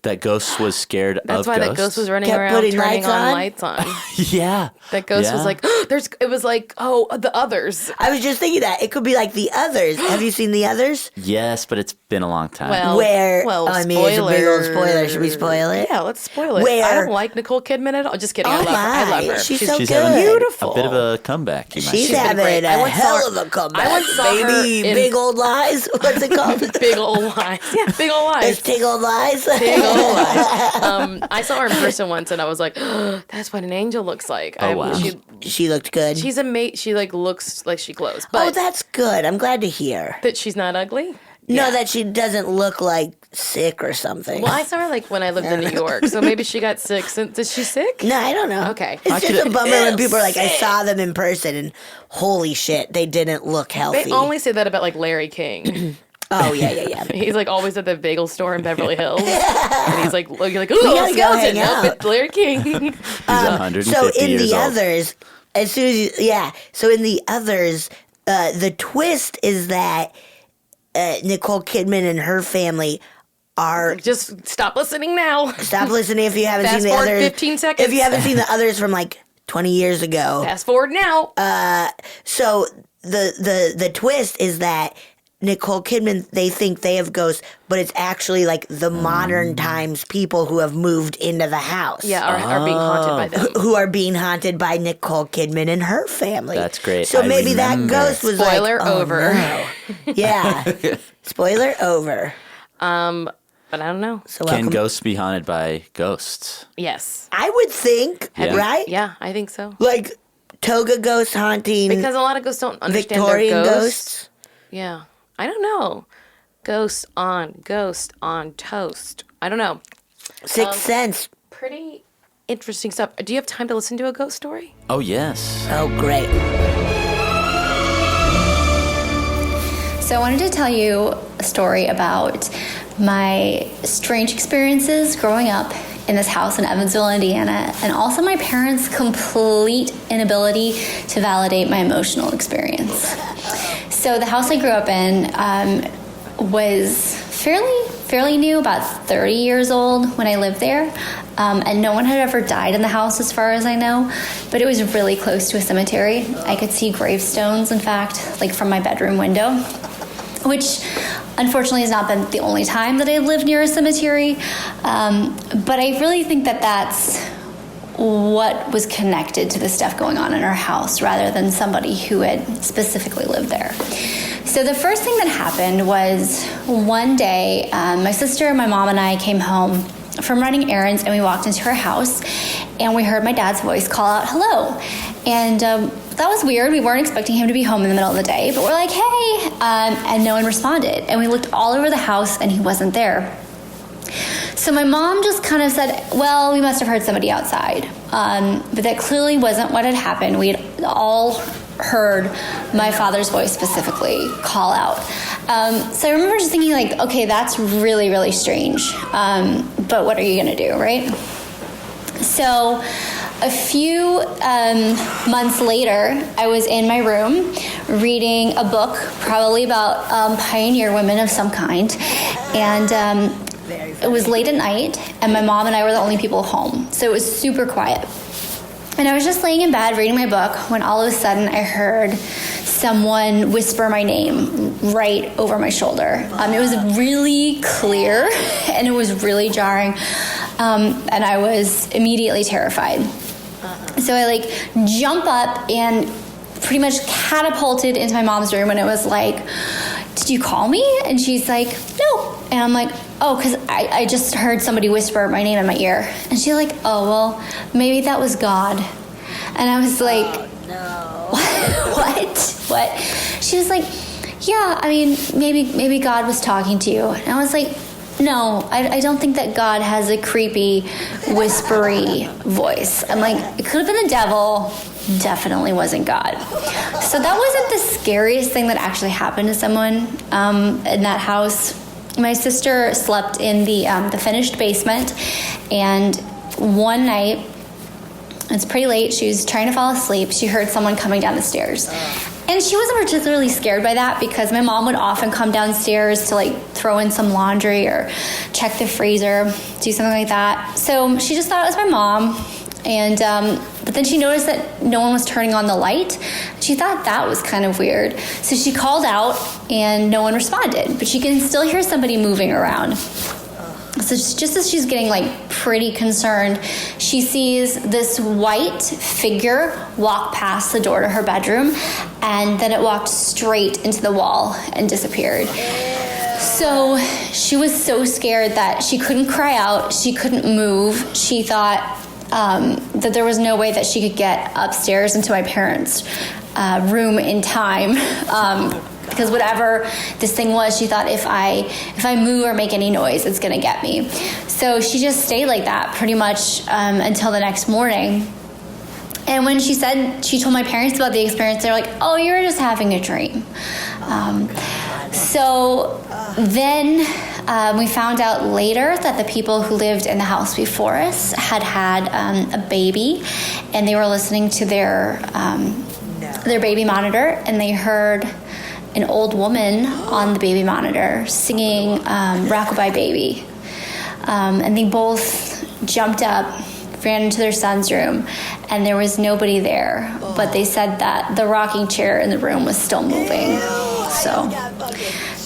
that ghost was scared That's of why ghosts. that ghost was running Kept around putting turning lights on on? lights on. Yeah, That ghost was Yeah. like, it was like, the others. I was just thinking that. It could be like The Others. Have you seen The Others? yes, but it's been a long time. Well, I mean, it's a big old spoiler. Should we spoil it? Yeah, let's spoil it. I Where- don't like Nicole Kidman at all. Just kidding. Oh I love her. I love my, her. she's so She's good. having beautiful. a bit of a comeback. You might She's say. been having great. I a once saw hell her- of a comeback. I once saw her baby. in- Big Old Lies. What's it called? Big old lies. Yeah, big old lies. It's Big Old Lies. Big old lies. I saw her in person once, and I was like, that's what an angel looks like. wow. She looked good. She's she like looks like she glows, Oh, but that's good. I'm glad to hear. that she's not ugly. No, that she doesn't look like sick or something. Well, I saw her like when I lived in New York, so maybe she got sick. Is she sick? No, I don't know. Okay. It's just a bummer when people are like, I sick. saw them in person and holy shit, they didn't look healthy. They only say that about like Larry King. Oh, yeah. He's like always at the bagel store in Beverly Hills, and he's like, you're like, ooh, gotta go skeleton. hang Nope, out. it's Larry King. He's 150 So in years The old. Others, as soon as so in The Others, the twist is that Nicole Kidman and her family are. Just stop listening now. Stop listening if you haven't Fast seen The forward Others. 15 seconds. If you haven't seen The Others from like 20 years ago. Fast forward now. So the twist is that Nicole Kidman, they think they have ghosts, but it's actually like the modern times people who have moved into the house. Yeah, are being haunted by them. Who are being haunted by Nicole Kidman and her family. That's great. So I maybe that remember. ghost was Spoiler like, oh, over. no. Yeah. Spoiler over. But I don't know. So Can welcome. ghosts be haunted by ghosts? Yes. I would think, Yeah. right? Yeah, I think so. Like toga ghost haunting Because a lot of ghosts don't understand Victorian their ghosts. Yeah. I don't know. Ghost on toast. I don't know. Sixth Sense. Pretty interesting stuff. Do you have time to listen to a ghost story? Oh yes. Oh, great. So I wanted to tell you a story about my strange experiences growing up in this house in Evansville, Indiana, and also my parents' complete inability to validate my emotional experience. So the house I grew up in was fairly new, about 30 years old when I lived there. And no one had ever died in the house as far as I know, but it was really close to a cemetery. I could see gravestones, in fact, like from my bedroom window, which unfortunately has not been the only time that I've lived near a cemetery. But I really think that that's what was connected to the stuff going on in our house rather than somebody who had specifically lived there. So the first thing that happened was one day, my sister, my mom, and I came home from running errands, and we walked into her house, and we heard my dad's voice call out, "Hello." And that was weird. We weren't expecting him to be home in the middle of the day, but we're like, "Hey," and no one responded. And we looked all over the house, and he wasn't there. So my mom just kind of said, "Well, we must have heard somebody outside." But that clearly wasn't what had happened. We had all heard my father's voice specifically call out. So I remember just thinking like, okay, that's really, really strange. But what are you going to do, right? So a few months later, I was in my room reading a book, probably about pioneer women of some kind. And it was late at night, and my mom and I were the only people home. So it was super quiet. And I was just laying in bed reading my book when all of a sudden I heard someone whisper my name right over my shoulder. It was really clear, and it was really jarring. And I was immediately terrified. So I jump up and pretty much catapulted into my mom's room, and it was like, "Did you call me?" And she's like, "No." And I'm like, "Oh, because I just heard somebody whisper my name in my ear." And she's like, "Oh, well, maybe that was God." And I was like, No. What? She was like, "Yeah, I mean, maybe God was talking to you." And I was like, "No, I don't think that God has a creepy, whispery voice." I'm like, it could have been the devil. Definitely wasn't God. So that wasn't the scariest thing that actually happened to someone in that house. My sister slept in the finished basement, and one night, it's pretty late, she was trying to fall asleep, she heard someone coming down the stairs. And she wasn't particularly scared by that because my mom would often come downstairs to throw in some laundry or check the freezer, do something like that. So she just thought it was my mom. And but then she noticed that no one was turning on the light. She thought that was kind of weird. So she called out and no one responded, but she can still hear somebody moving around. So just as she's getting pretty concerned, she sees this white figure walk past the door to her bedroom, and then it walked straight into the wall and disappeared. So she was so scared that she couldn't cry out, she couldn't move. She thought that there was no way that she could get upstairs into my parents' room in time. Because whatever this thing was, she thought if I move or make any noise, it's going to get me. So she just stayed like that pretty much until the next morning. And when she told my parents about the experience, they were like, "Oh, you were just having a dream." So then we found out later that the people who lived in the house before us had a baby, and they were listening to their baby monitor, and they heard an old woman on the baby monitor singing Rockabye Baby. And they both jumped up, ran into their son's room, and there was nobody there. But they said that the rocking chair in the room was still moving. So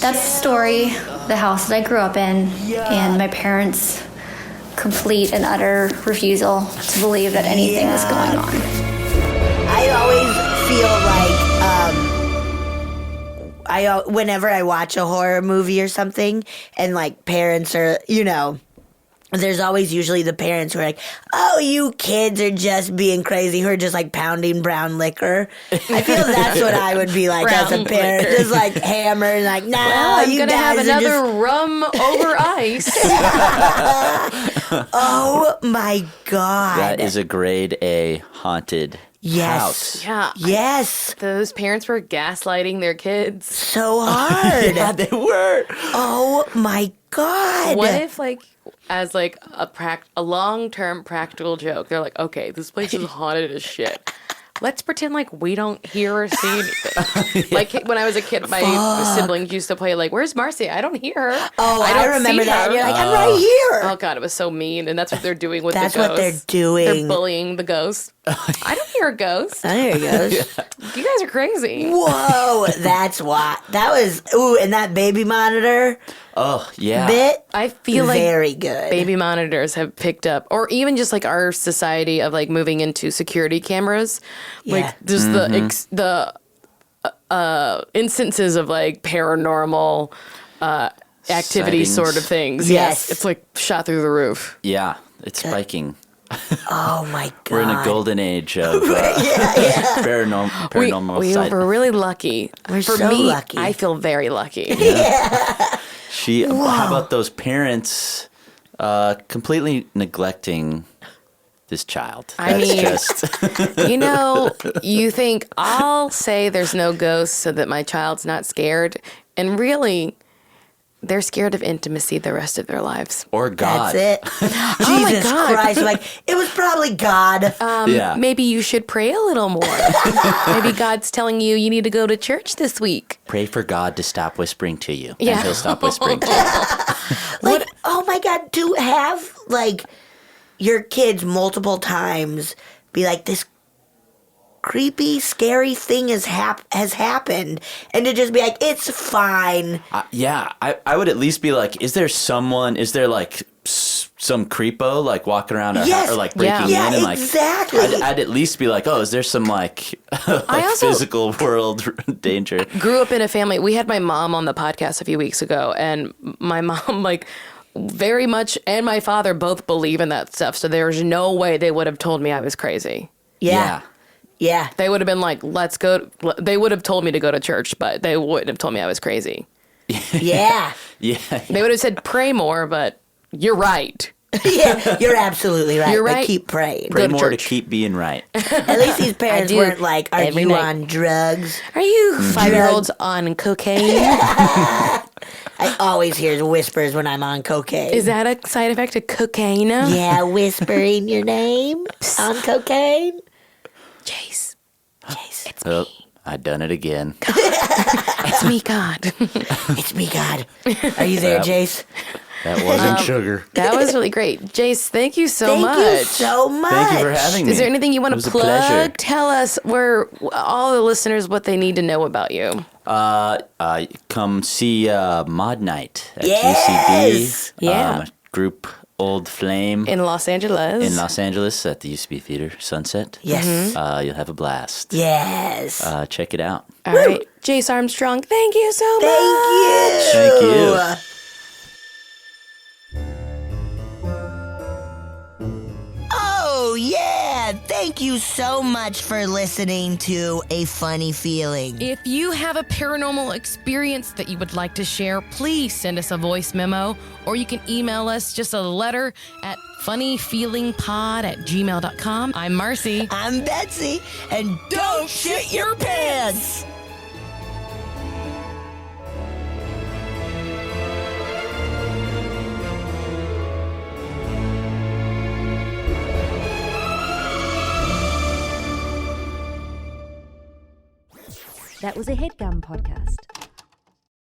that's the story, the house that I grew up in, and my parents' complete and utter refusal to believe that anything was going on. I always feel like whenever I watch a horror movie or something, and parents are, there's always usually the parents who are like, "Oh, you kids are just being crazy," who are just pounding brown liquor. I feel that's what I would be like as a parent, liquor. just hammered, "No, I'm you gonna guys have are another just..." rum over ice. Oh my God. That is a grade A haunted house. Yeah. Yes. Those parents were gaslighting their kids. So hard. Yeah, they were. Oh my God. What if as a long-term practical joke, they're like, "Okay, this place is haunted as shit. Let's pretend we don't hear or see anything." When I was a kid, my siblings used to play "Where's Marcy? I don't hear her." Oh, I don't remember see that. her. You're like, "I'm right here." Oh God, it was so mean, and that's what they're doing with That's the ghost. what they're doing. They're bullying the ghost. I don't hear a ghost. There he goes. You guys are crazy. Whoa, that's why. That was, and that baby monitor Oh, yeah. bit, I feel like very good. baby monitors have picked up, or even just our society of moving into security cameras. Yeah. Just the instances of paranormal activity Sightings. sort of things. Yes. It's like shot through the roof. Yeah, it's spiking. Oh my God. We're in a golden age of paranormal We sight. were really lucky. We're For so me, lucky. I feel very lucky. How about those parents completely neglecting this child? I That's mean- just You think I'll say there's no ghosts so that my child's not scared, and really, they're scared of intimacy the rest of their lives. or God. That's it. my Jesus God. Christ. Like, it was probably God. Yeah. Maybe you should pray a little more. Maybe God's telling you need to go to church this week. Pray for God to stop whispering to you, Yeah. and He'll stop whispering to you. Like, oh my God, to have, like, your kids multiple times be like, this creepy, scary thing has happened, and to just be like, it's fine. I would at least be like, is there like some creepo like walking around our house or like breaking Yeah, in and like exactly. I'd at least be like, oh, is there some like, also- physical world danger? Grew up in a family. We had my mom on the podcast a few weeks ago, and my mom, like, very much, and my father both believe in that stuff. So there's no way they would have told me I was crazy. Yeah. They would have been like, let's go. They would have told me to go to church, but they wouldn't have told me I was crazy. Yeah. Yeah. They would have said, pray more, but you're right. Yeah, you're absolutely right. You're But right. keep praying. Pray to more to church. keep being right. At least these parents do weren't like, are every you night. on drugs? Are you 5-year-olds on cocaine? I always hear whispers when I'm on cocaine. Is that a side effect of cocaine? Yeah, whispering your name on cocaine. Jace. Jace, Oh, I done it again. It's me, God. it's me, God. Are you there, Jace? That wasn't sugar. That was really great. Jace, thank you so Thank much. you so much. Thank you for having me. Is there anything you want It was to a pleasure. plug? Tell us where all the listeners what they need to know about you. Come see Mod Night at Yes! UCB. Yeah. Group Old Flame In Los Angeles. in Los Angeles at the UCB Theater, Sunset. Yes. You'll have a blast. Yes. Check it out. All right. Jace Armstrong, thank you so much. Thank you. Thank you. Oh, yeah. Thank you so much for listening to A Funny Feeling. If you have a paranormal experience that you would like to share, please send us a voice memo, or you can email us just a letter at funnyfeelingpod@gmail.com. I'm Marcy. I'm Betsy, and don't shit your pants. That was a HeadGum podcast.